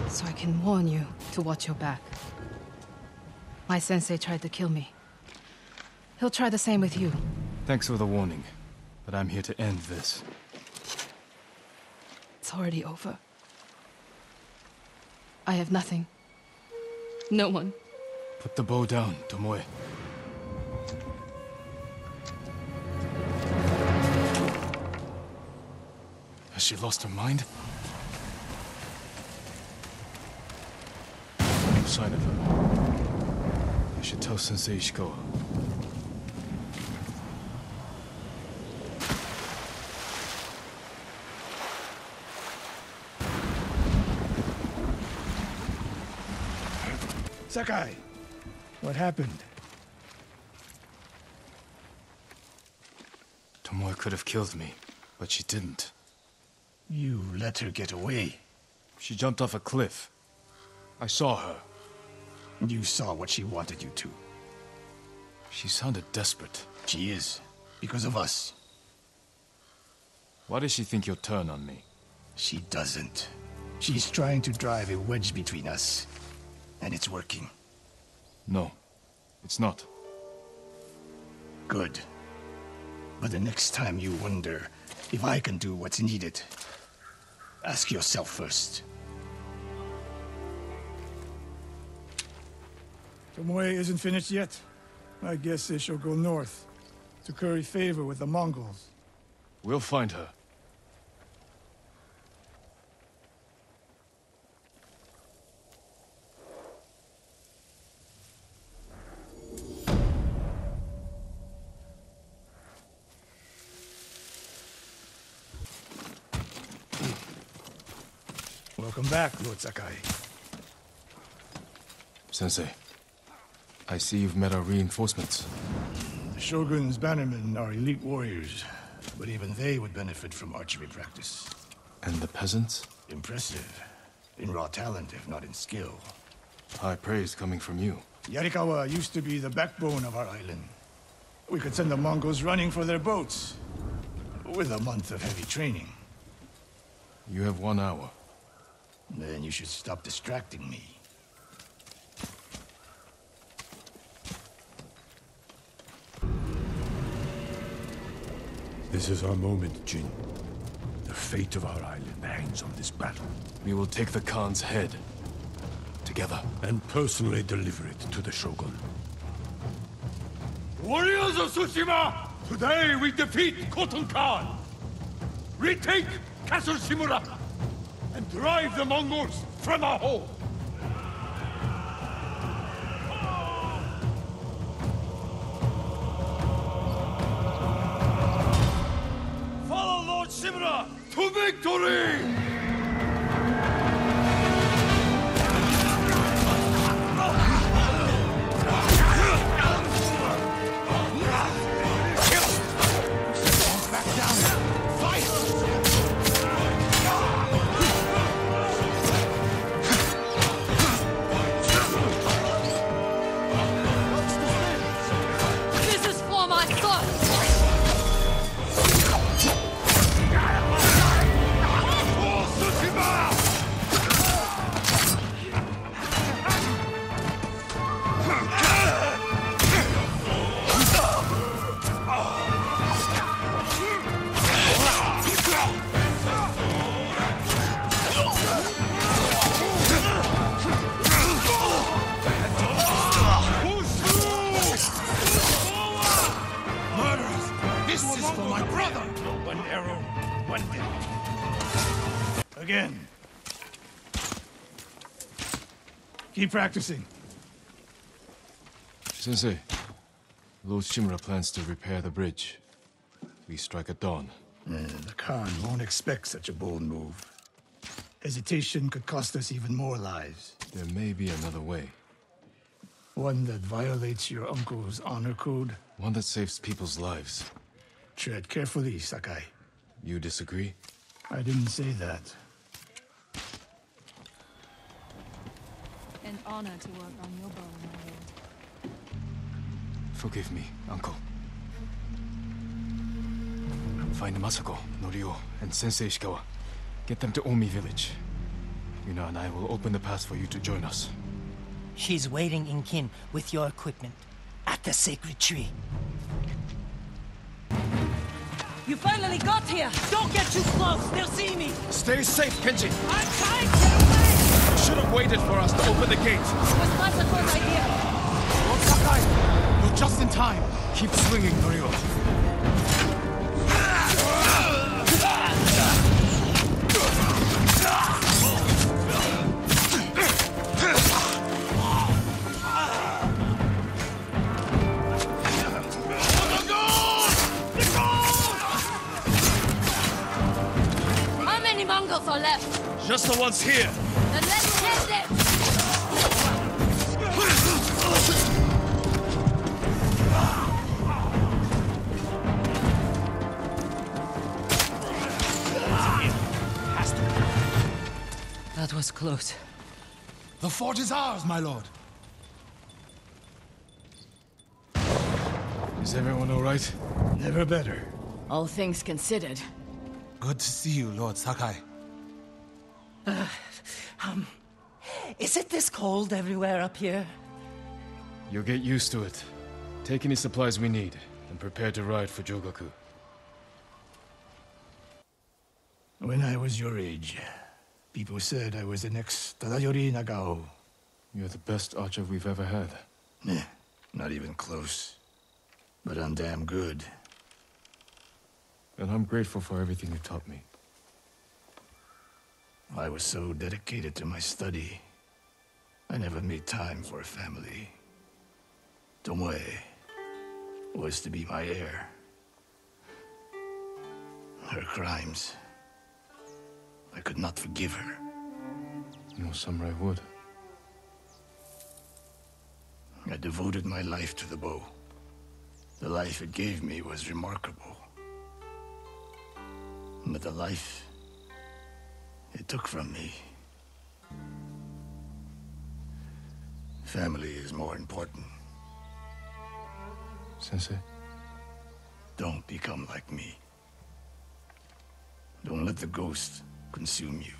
So I can warn you to watch your back. My sensei tried to kill me. He'll try the same with you. Thanks for the warning, but I'm here to end this. It's already over. I have nothing. No one. Put the bow down, Tomoe. Has she lost her mind? No sign of her. I should tell Sensei Ishikawa. Sakai, what happened? Tomoe could have killed me, but she didn't. You let her get away. She jumped off a cliff. I saw her. You saw what she wanted you to. She sounded desperate. She is, because of us. Why does she think you'll turn on me? She doesn't. She's trying to drive a wedge between us. And it's working. No, it's not. Good. But the next time you wonder if I can do what's needed, ask yourself first. Tomoe isn't finished yet. I guess they shall go north to curry favor with the Mongols. We'll find her. Welcome back, Lord Sakai. Sensei, I see you've met our reinforcements. The Shogun's bannermen are elite warriors, but even they would benefit from archery practice. And the peasants? Impressive. In raw talent, if not in skill. High praise coming from you. Yarikawa used to be the backbone of our island. We could send the Mongols running for their boats, with a month of heavy training. You have 1 hour. Then you should stop distracting me. This is our moment, Jin. The fate of our island hangs on this battle. We will take the Khan's head. Together. And personally deliver it to the Shogun. Warriors of Tsushima! Today we defeat Khotun Khan! Retake Castle Shimura! And drive the Mongols from our home! Follow Lord Shimura to victory! Again. Keep practicing. Sensei, Lord Shimura plans to repair the bridge. We strike at dawn. The Khan won't expect such a bold move. Hesitation could cost us even more lives. There may be another way. One that violates your uncle's honor code? One that saves people's lives. Tread carefully, Sakai. You disagree? I didn't say that. An honor to work on your bow, my lord. Forgive me, uncle. Find Masako, Norio, and Sensei Ishikawa. Get them to Omi village. Yuna and I will open the pass for you to join us. She's waiting in kin with your equipment at the sacred tree. You finally got here! Don't get too close! They'll see me! Stay safe, Kenji! I'm trying to get away! You should have waited for us to open the gate! It was Masako's idea! Lord Sakai! You're just in time! Keep swinging, Norio. How many Mongols are left? Just the ones here! Then let's hit them! That was close. The fort is ours, my lord. Is everyone all right? Never better. All things considered. Good to see you, Lord Sakai. Is it this cold everywhere up here? You'll get used to it. Take any supplies we need, and prepare to ride for Jogaku. When I was your age, people said I was the next Tadayori Nagao. You're the best archer we've ever had. Not even close. But I'm damn good. And I'm grateful for everything you taught me. I was so dedicated to my study, I never made time for a family. Tomoe was to be my heir. Her crimes, I could not forgive her. No samurai would. I devoted my life to the bow. The life it gave me was remarkable. But the life it took from me, family is more important. Sensei? Don't become like me. Don't let the ghost consume you.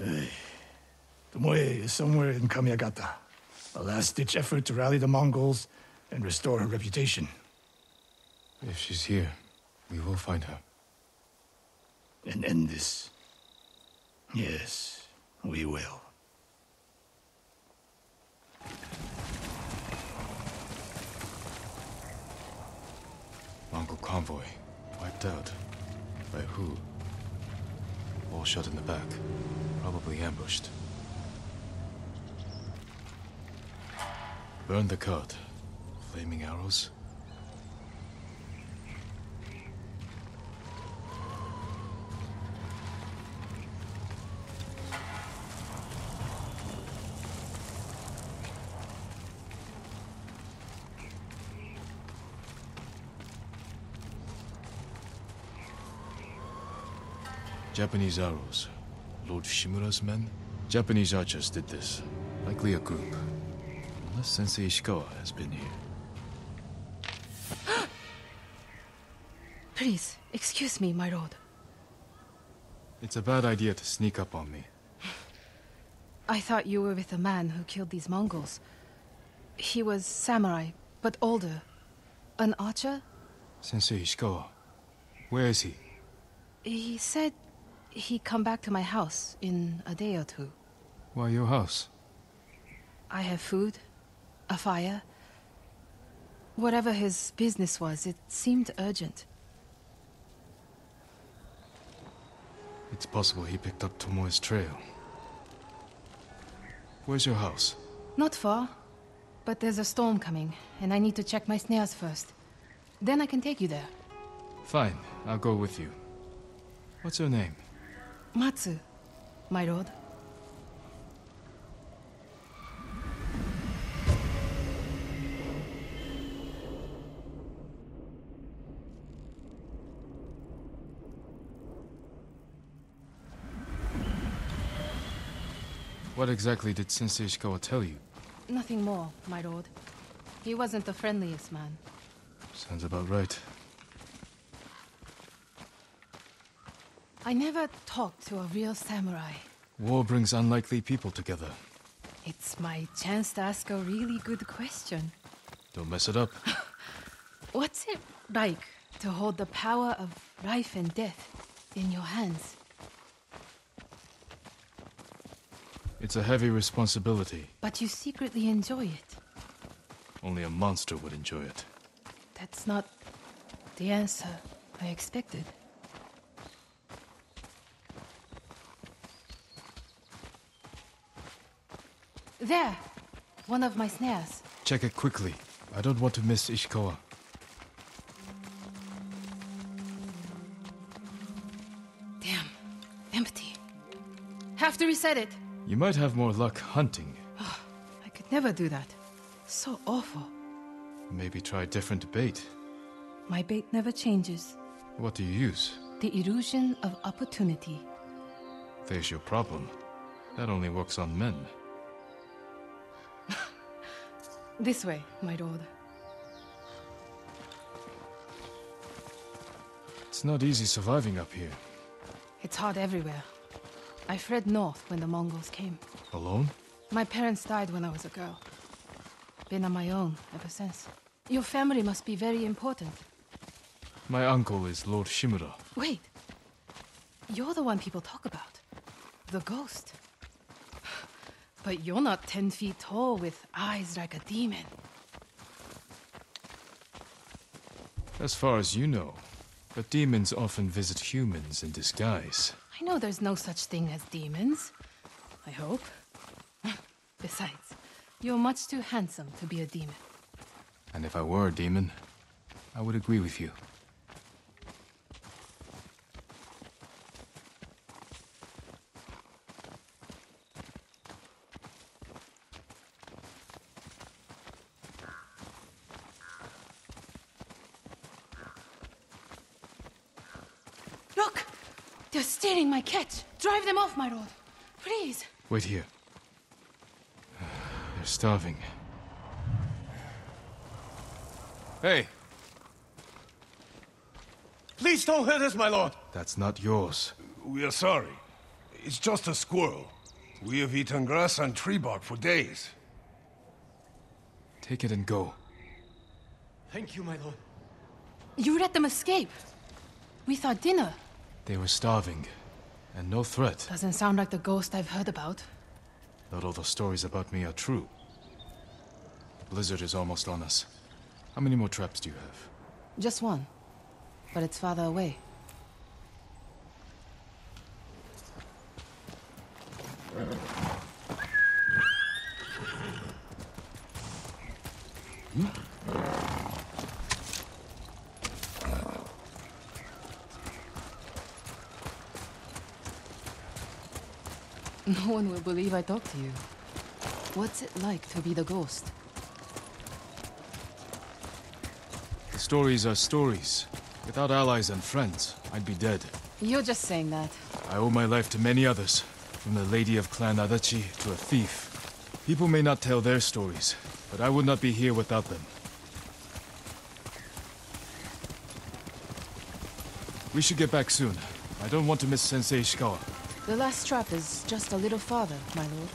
Hey, Tomoe is somewhere in Kamiagata. A last-ditch effort to rally the Mongols and restore her reputation. If she's here, we will find her. And end this. Yes, we will. Mongol convoy. Wiped out. By who? All shot in the back. Probably ambushed. Burn the cart. Flaming arrows? Japanese arrows. Lord Shimura's men? Japanese archers did this. Likely a group. Unless Sensei Ishikawa has been here. Please, excuse me, my lord. It's a bad idea to sneak up on me. I thought you were with the man who killed these Mongols. He was samurai, but older. An archer? Sensei Ishikawa. Where is he? He said he'd come back to my house in a day or two. Why your house? I have food, a fire. Whatever his business was, it seemed urgent. It's possible he picked up Tomoe's trail. Where's your house? Not far, but there's a storm coming, and I need to check my snares first. Then I can take you there. Fine, I'll go with you. What's your name? Matsu, my lord. What exactly did Sensei Ishikawa tell you? Nothing more, my lord. He wasn't the friendliest man. Sounds about right. I never talked to a real samurai. War brings unlikely people together. It's my chance to ask a really good question. Don't mess it up. What's it like to hold the power of life and death in your hands? It's a heavy responsibility. But you secretly enjoy it. Only a monster would enjoy it. That's not the answer I expected. There! One of my snares. Check it quickly. I don't want to miss Ishikawa. Damn. Empty. Have to reset it. You might have more luck hunting. I could never do that. So awful. Maybe try different bait. My bait never changes. What do you use? The illusion of opportunity. There's your problem. That only works on men. This way, my lord. It's not easy surviving up here. It's hard everywhere. I fled north when the Mongols came. Alone? My parents died when I was a girl. Been on my own ever since. Your family must be very important. My uncle is Lord Shimura. Wait. You're the one people talk about. The ghost. But you're not 10 feet tall with eyes like a demon. As far as you know. But demons often visit humans in disguise. I know there's no such thing as demons. I hope. Besides, you're much too handsome to be a demon. And if I were a demon, I would agree with you. Look! They're stealing my catch! Drive them off, my lord! Please! Wait here. They're starving. Hey! Please don't hurt us, my lord! That's not yours. We are sorry. It's just a squirrel. We have eaten grass and tree bark for days. Take it and go. Thank you, my lord. You let them escape! We thought dinner. They were starving, and no threat. Doesn't sound like the ghost I've heard about. Not all the stories about me are true. The blizzard is almost on us. How many more traps do you have? Just one. But it's farther away. No one will believe I talked to you. What's it like to be the ghost? The stories are stories. Without allies and friends, I'd be dead. You're just saying that. I owe my life to many others, from the lady of Clan Adachi to a thief. People may not tell their stories, but I would not be here without them. We should get back soon. I don't want to miss Sensei Ishikawa. The last trap is just a little farther, my lord.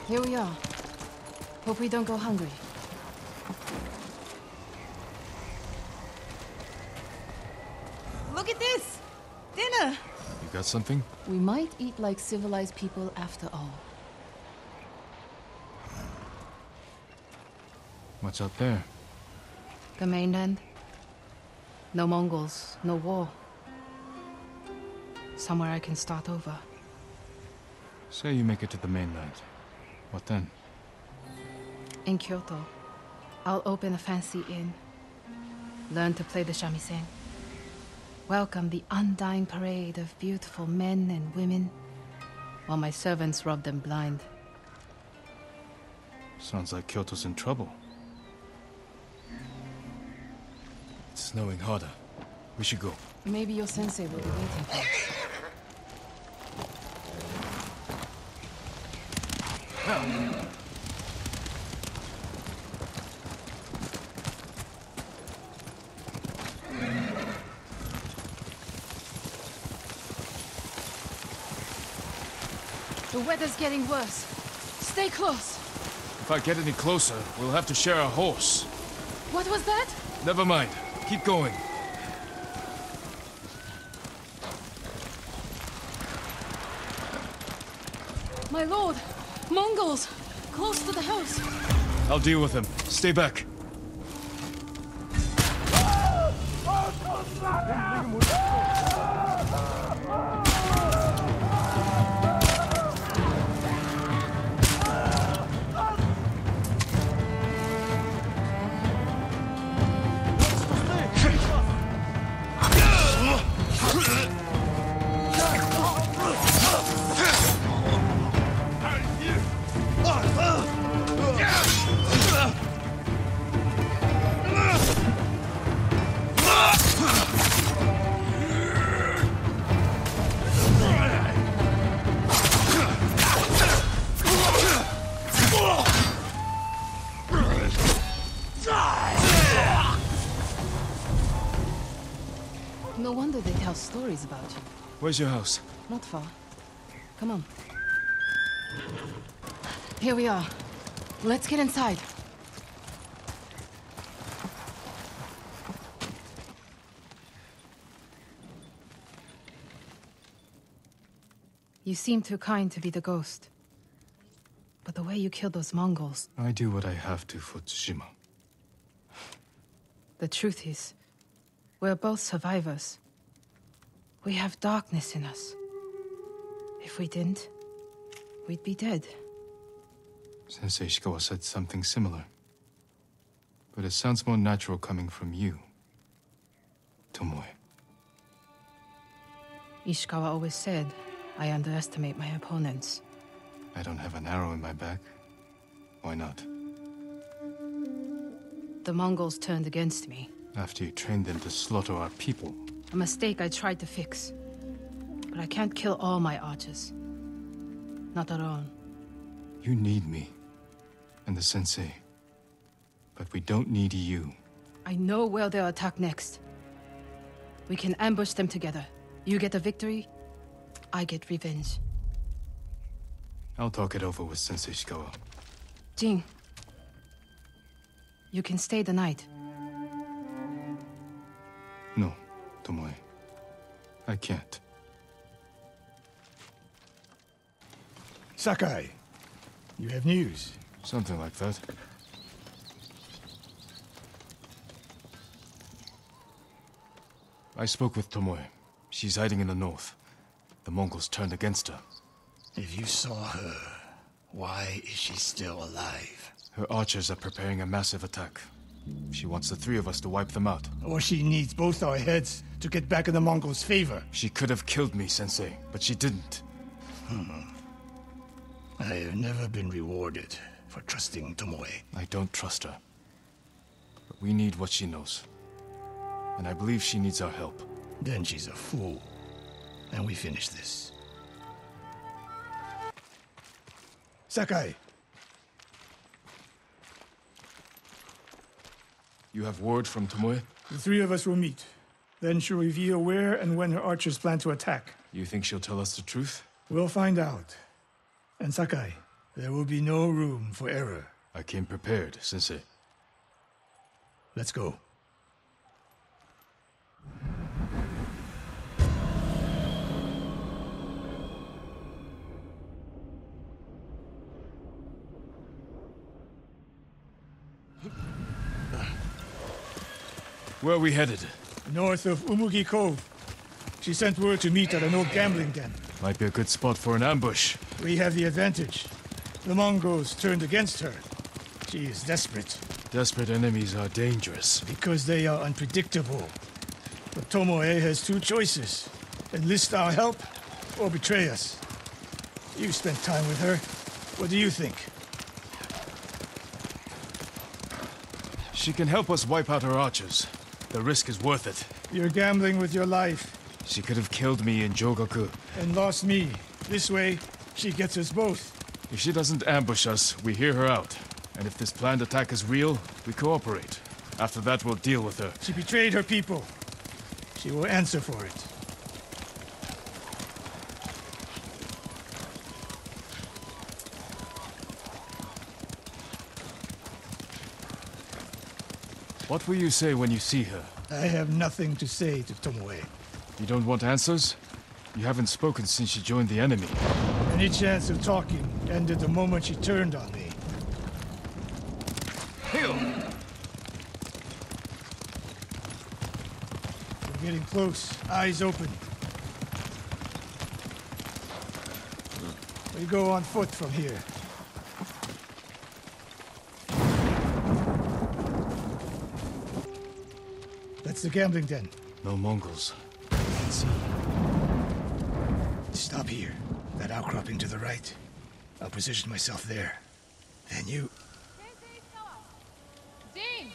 Here we are. Hope we don't go hungry. Look at this! Dinner! You got something? We might eat like civilized people after all. What's out there? The mainland. No Mongols, no war. Somewhere I can start over. Say you make it to the mainland. What then? In Kyoto, I'll open a fancy inn. Learn to play the shamisen. Welcome the undying parade of beautiful men and women, while my servants rob them blind. Sounds like Kyoto's in trouble. It's snowing harder. We should go. Maybe your sensei will be waiting for us. The weather's getting worse. Stay close. If I get any closer, we'll have to share a horse. What was that? Never mind. Keep going. My lord! Mongols! Close to the house! I'll deal with them. Stay back. No wonder they tell stories about you. Where's your house? Not far. Come on. Here we are. Let's get inside. You seem too kind to be the ghost. But the way you killed those Mongols... I do what I have to for Tushima. The truth is, we're both survivors. We have darkness in us. If we didn't, we'd be dead. Sensei Ishikawa said something similar. But it sounds more natural coming from you, Tomoe. Ishikawa always said, I underestimate my opponents. I don't have an arrow in my back. Why not? The Mongols turned against me. After you trained them to slaughter our people. A mistake I tried to fix. But I can't kill all my archers. Not alone. You need me. And the sensei. But we don't need you. I know where they'll attack next. We can ambush them together. You get a victory, I get revenge. I'll talk it over with Sensei Ishikawa. Jin. You can stay the night. No, Tomoe. I can't. Sakai, you have news? Something like that. I spoke with Tomoe. She's hiding in the north. The Mongols turned against her. If you saw her, why is she still alive? Her archers are preparing a massive attack. She wants the three of us to wipe them out. Or she needs both our heads to get back in the Mongols' favor. She could have killed me, Sensei, but she didn't. I have never been rewarded for trusting Tomoe. I don't trust her. But we need what she knows. And I believe she needs our help. Then she's a fool. And we finish this. Sakai! You have word from Tomoe? The three of us will meet. Then she'll reveal where and when her archers plan to attack. You think she'll tell us the truth? We'll find out. And Sakai, there will be no room for error. I came prepared, Sensei. Let's go. Where are we headed? North of Umugi Cove. She sent word to meet at an old gambling den. Might be a good spot for an ambush. We have the advantage. The Mongols turned against her. She is desperate. Desperate enemies are dangerous. Because they are unpredictable. But Tomoe has two choices. Enlist our help, or betray us. You've spent time with her. What do you think? She can help us wipe out her archers. the risk is worth it. You're gambling with your life. She could have killed me in Jogaku. And lost me. This way, she gets us both. If she doesn't ambush us, we hear her out. And if this planned attack is real, we cooperate. After that, we'll deal with her. She betrayed her people. She will answer for it. What will you say when you see her? I have nothing to say to Tomoe. You don't want answers? You haven't spoken since she joined the enemy. Any chance of talking ended the moment she turned on me. We're getting close. Eyes open. We go on foot from here. That's the gambling den. No Mongols. Let's see. Stop here. That outcropping to the right. I'll position myself there. Then you... Ding!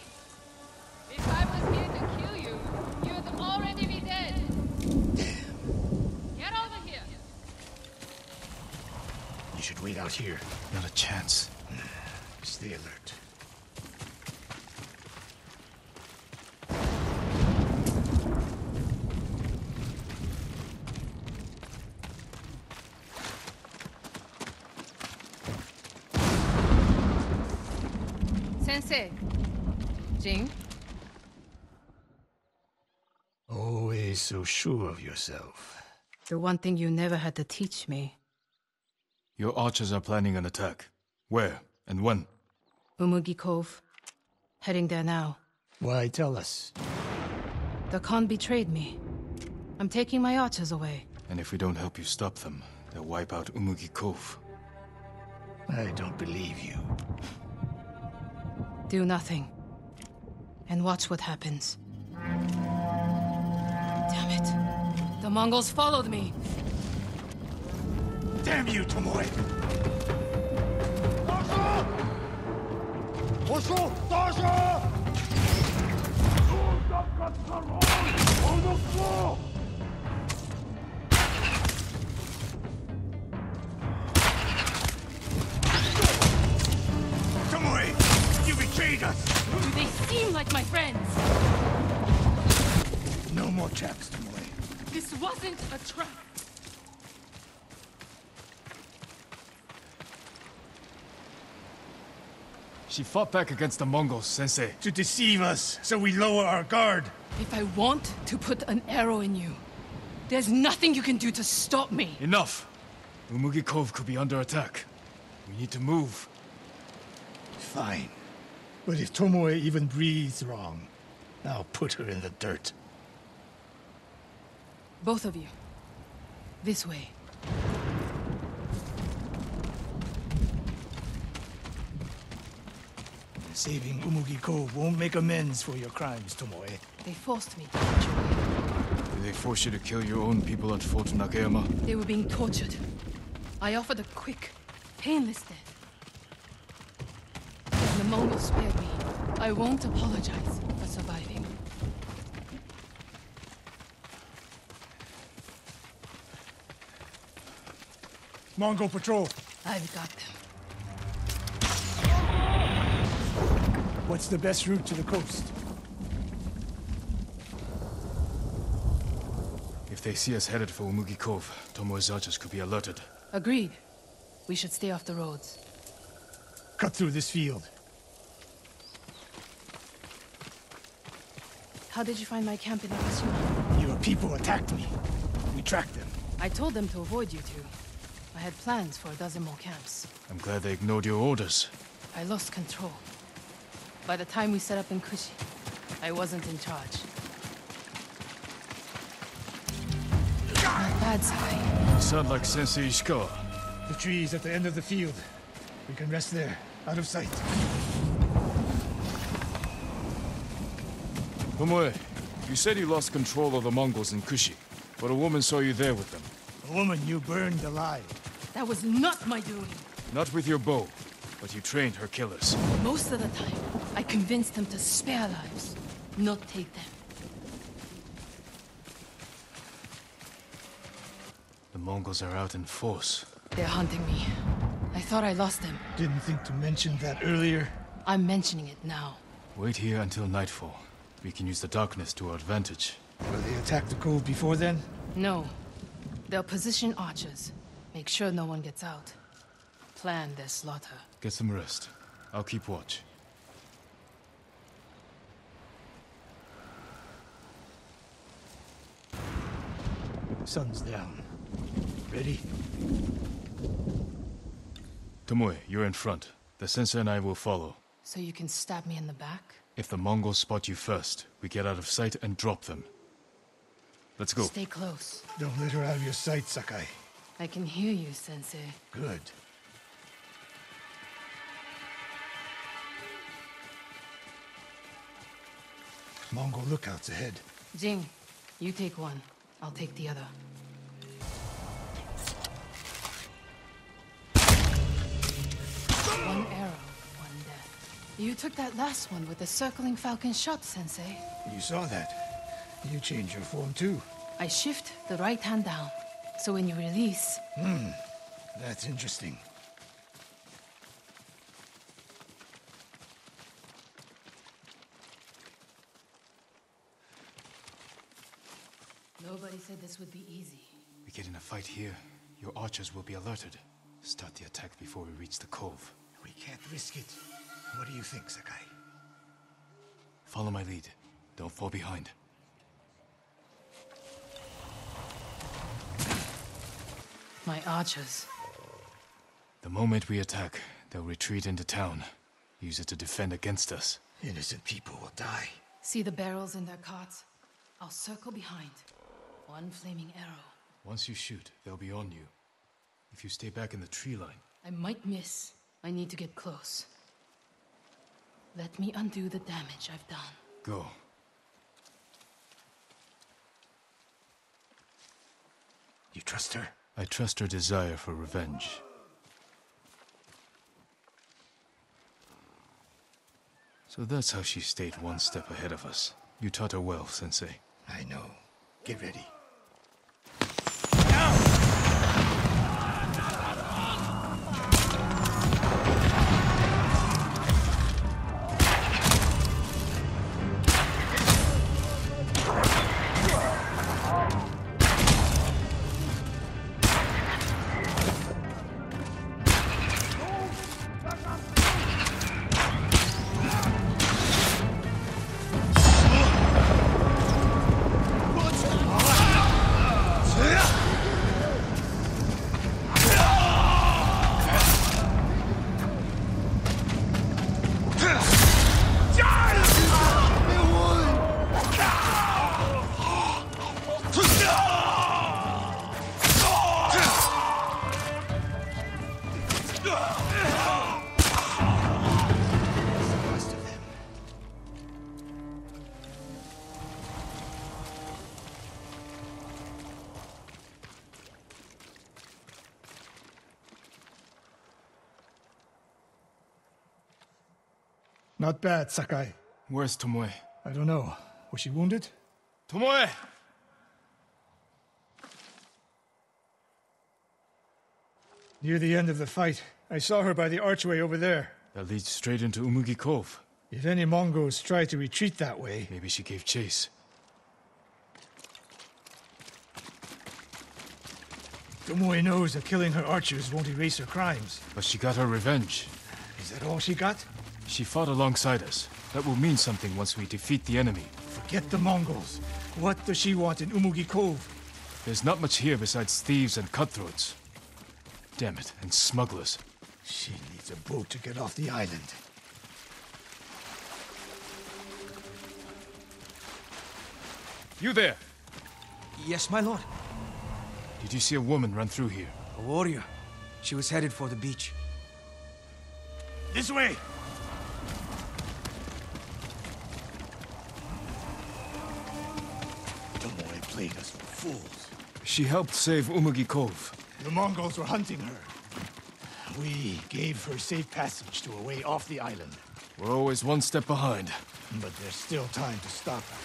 If I was here to kill you, you'd already be dead. Damn. Get over here. You should wait out here. Not a chance. Stay alert. Sensei. Jing? Always so sure of yourself. The one thing you never had to teach me. Your archers are planning an attack. Where and when? Umugi Cove. Heading there now. Why tell us? The Khan betrayed me. I'm taking my archers away. And if we don't help you stop them, they'll wipe out Umugi Cove. I don't believe you. Do nothing. And watch what happens. Damn it. The Mongols followed me. Damn you, Tomoe! Tomoe! You betrayed us! Do they seem like my friends? No more traps, Tomoe. This wasn't a trap. She fought back against the Mongols, Sensei. To deceive us, so we lower our guard. If I want to put an arrow in you, there's nothing you can do to stop me. Enough! Umugi Cove could be under attack. We need to move. Fine. But if Tomoe even breathes wrong, I'll put her in the dirt. Both of you. This way. Saving Umugi Cove won't make amends for your crimes, Tomoe. They forced me to get your way. Did they force you to kill your own people at Fort Nakayama? They were being tortured. I offered a quick, painless death. And the Mongols spared me. I won't apologize for surviving. Mongol patrol. I've got them. What's the best route to the coast? If they see us headed for Umugi Cove, Tomoe's archers could be alerted. Agreed. We should stay off the roads. Cut through this field. How did you find my camp in Tsushima? Your people attacked me. We tracked them. I told them to avoid you two. I had plans for a dozen more camps. I'm glad they ignored your orders. I lost control. By the time we set up in Kushi, I wasn't in charge. Not bad, Sakai. You sound like Sensei Ishikawa. The trees at the end of the field. We can rest there, out of sight. Tomoe, you said you lost control of the Mongols in Kushi, but a woman saw you there with them. A woman you burned alive. That was not my doing. Not with your bow, but you trained her killers. Most of the time, I convinced them to spare lives, not take them. Mongols are out in force. They're hunting me. I thought I lost them. Didn't think to mention that earlier. I'm mentioning it now. Wait here until nightfall. We can use the darkness to our advantage. Will they attack the cove before then? No. They'll position archers. Make sure no one gets out. Plan their slaughter. Get some rest. I'll keep watch. Sun's down. Ready? Tomoe, you're in front. The sensei and I will follow. So you can stab me in the back? If the Mongols spot you first, we get out of sight and drop them. Let's go. Stay close. Don't let her out of your sight, Sakai. I can hear you, Sensei. Good. Mongol lookouts ahead. Jing, you take one. I'll take the other. One arrow, one death. You took that last one with the circling falcon shot, Sensei. You saw that. You changed your form too. I shift the right hand down, so when you release... That's interesting. Nobody said this would be easy. We get in a fight here, your archers will be alerted. Start the attack before we reach the cove. We can't risk it. What do you think, Sakai? Follow my lead. Don't fall behind. My archers. The moment we attack, they'll retreat into town. Use it to defend against us. Innocent people will die. See the barrels in their carts? I'll circle behind. One flaming arrow. Once you shoot, they'll be on you. If you stay back in the tree line... I might miss. I need to get close. Let me undo the damage I've done. Go. You trust her? I trust her desire for revenge. So that's how she stayed one step ahead of us. You taught her well, Sensei. I know. Get ready. Not bad, Sakai. Where's Tomoe? I don't know. Was she wounded? Tomoe! Near the end of the fight, I saw her by the archway over there. That leads straight into Umugi Cove. If any Mongols try to retreat that way... Maybe she gave chase. Tomoe knows that killing her archers won't erase her crimes. But she got her revenge. Is that all she got? She fought alongside us. That will mean something once we defeat the enemy. Forget the Mongols. What does she want in Umugi Cove? There's not much here besides thieves and cutthroats. Damn it, and smugglers. She needs a boat to get off the island. You there! Yes, my lord. Did you see a woman run through here? A warrior. She was headed for the beach. This way! Tomoe played us for fools. She helped save Umugi Cove. The Mongols were hunting her. We gave her safe passage to a way off the island. We're always one step behind. But there's still time to stop her.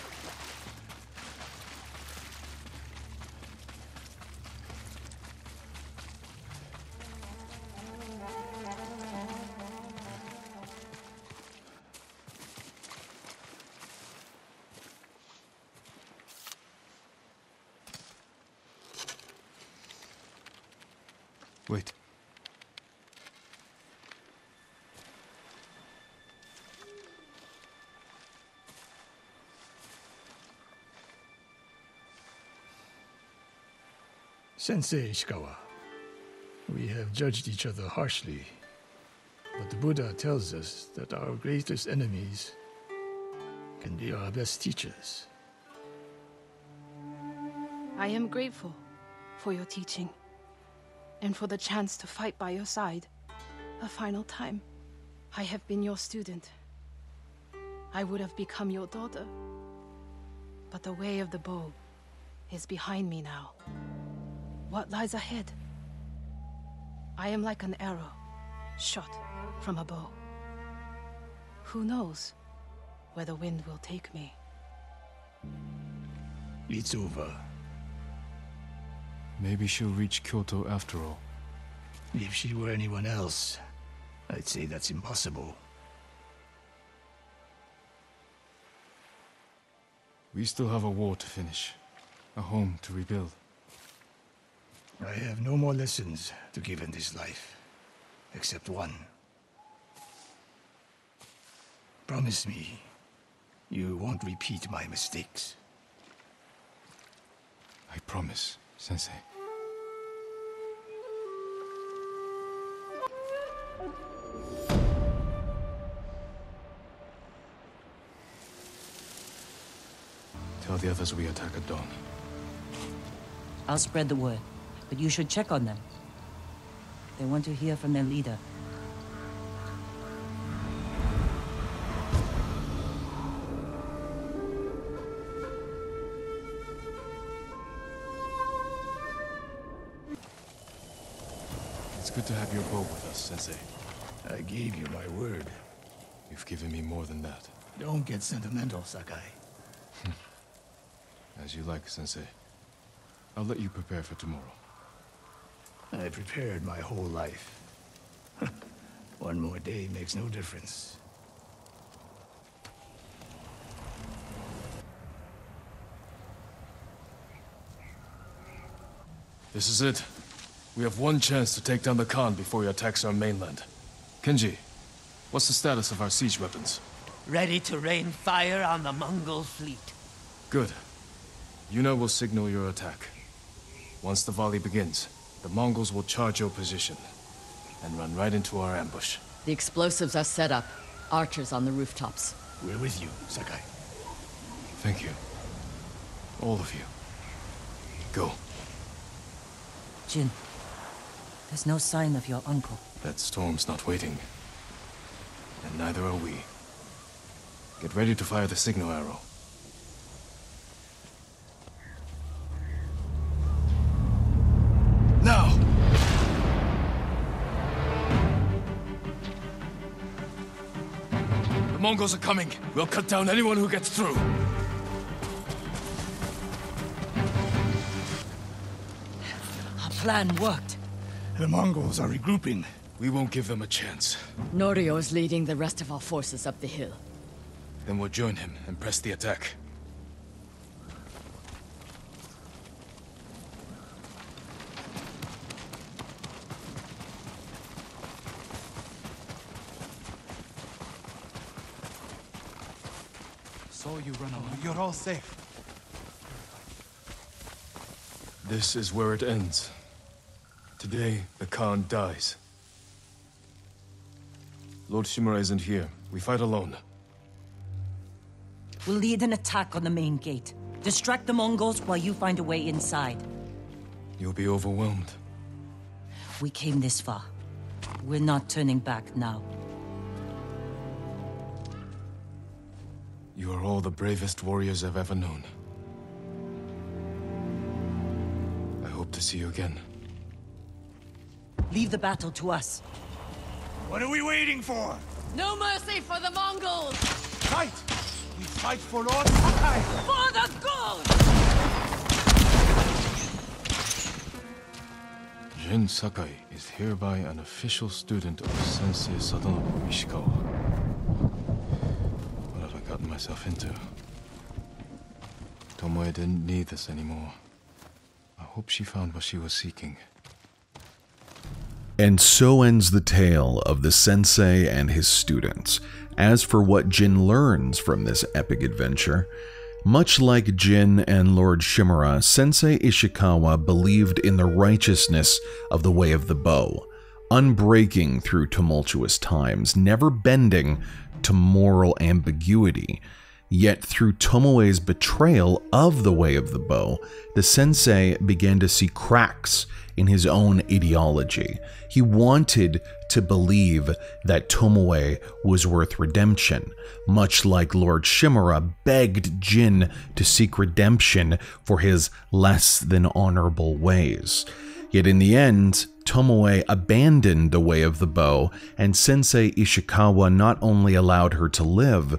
Wait. Sensei Ishikawa, we have judged each other harshly, but the Buddha tells us that our greatest enemies can be our best teachers. I am grateful for your teaching, and for the chance to fight by your side a final time. I have been your student. I would have become your daughter. But the way of the bow is behind me now. What lies ahead? I am like an arrow, shot from a bow. Who knows where the wind will take me? It's over. Maybe she'll reach Kyoto after all. If she were anyone else, I'd say that's impossible. We still have a war to finish. A home to rebuild. I have no more lessons to give in this life, except one. Promise me, you won't repeat my mistakes. I promise, Sensei. Tell the others we attack at dawn. I'll spread the word, but you should check on them. They want to hear from their leader. It's good to have your bow with us, Sensei. I gave you my word. You've given me more than that. Don't get sentimental, Sakai. As you like, Sensei. I'll let you prepare for tomorrow. I prepared my whole life. One more day makes no difference. This is it. We have one chance to take down the Khan before he attacks our mainland. Kenji, what's the status of our siege weapons? Ready to rain fire on the Mongol fleet. Good. Yuna will signal your attack. Once the volley begins, the Mongols will charge your position and run right into our ambush. The explosives are set up. Archers on the rooftops. We're with you, Sakai. Thank you. All of you. Go. Jin, there's no sign of your uncle. That storm's not waiting. And neither are we. Get ready to fire the signal arrow. Now! The Mongols are coming. We'll cut down anyone who gets through. Our plan worked. The Mongols are regrouping. We won't give them a chance. Norio is leading the rest of our forces up the hill. Then we'll join him and press the attack. Saw you run away. You're all safe. This is where it ends. Today, the Khan dies. Lord Shimura isn't here. We fight alone. We'll lead an attack on the main gate. Distract the Mongols while you find a way inside. You'll be overwhelmed. We came this far. We're not turning back now. You are all the bravest warriors I've ever known. I hope to see you again. Leave the battle to us. What are we waiting for? No mercy for the Mongols! Fight! We fight for Lord Sakai! For the gold! Jin Sakai is hereby an official student of Sensei Ishikawa. What have I gotten myself into? Tomoe didn't need this anymore. I hope she found what she was seeking. And so ends the tale of the sensei and his students. As for what Jin learns from this epic adventure, much like Jin and Lord Shimura, Sensei Ishikawa believed in the righteousness of the way of the bow, unbreaking through tumultuous times, never bending to moral ambiguity. Yet through Tomoe's betrayal of the way of the bow, the sensei began to see cracks in his own ideology. He wanted to believe that Tomoe was worth redemption, much like Lord Shimura begged Jin to seek redemption for his less than honorable ways. Yet in the end, Tomoe abandoned the way of the bow, and Sensei Ishikawa not only allowed her to live,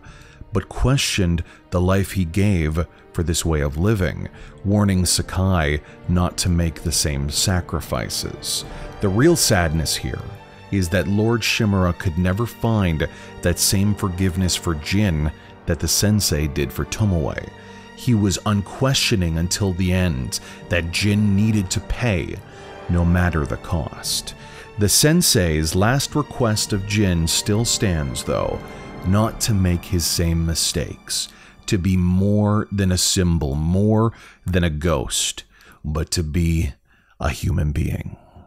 but questioned the life he gave for this way of living, warning Sakai not to make the same sacrifices. The real sadness here is that Lord Shimura could never find that same forgiveness for Jin that the sensei did for Tomoe. He was unquestioning until the end that Jin needed to pay, no matter the cost. The sensei's last request of Jin still stands, though, not to make his same mistakes, to be more than a symbol, more than a ghost, but to be a human being.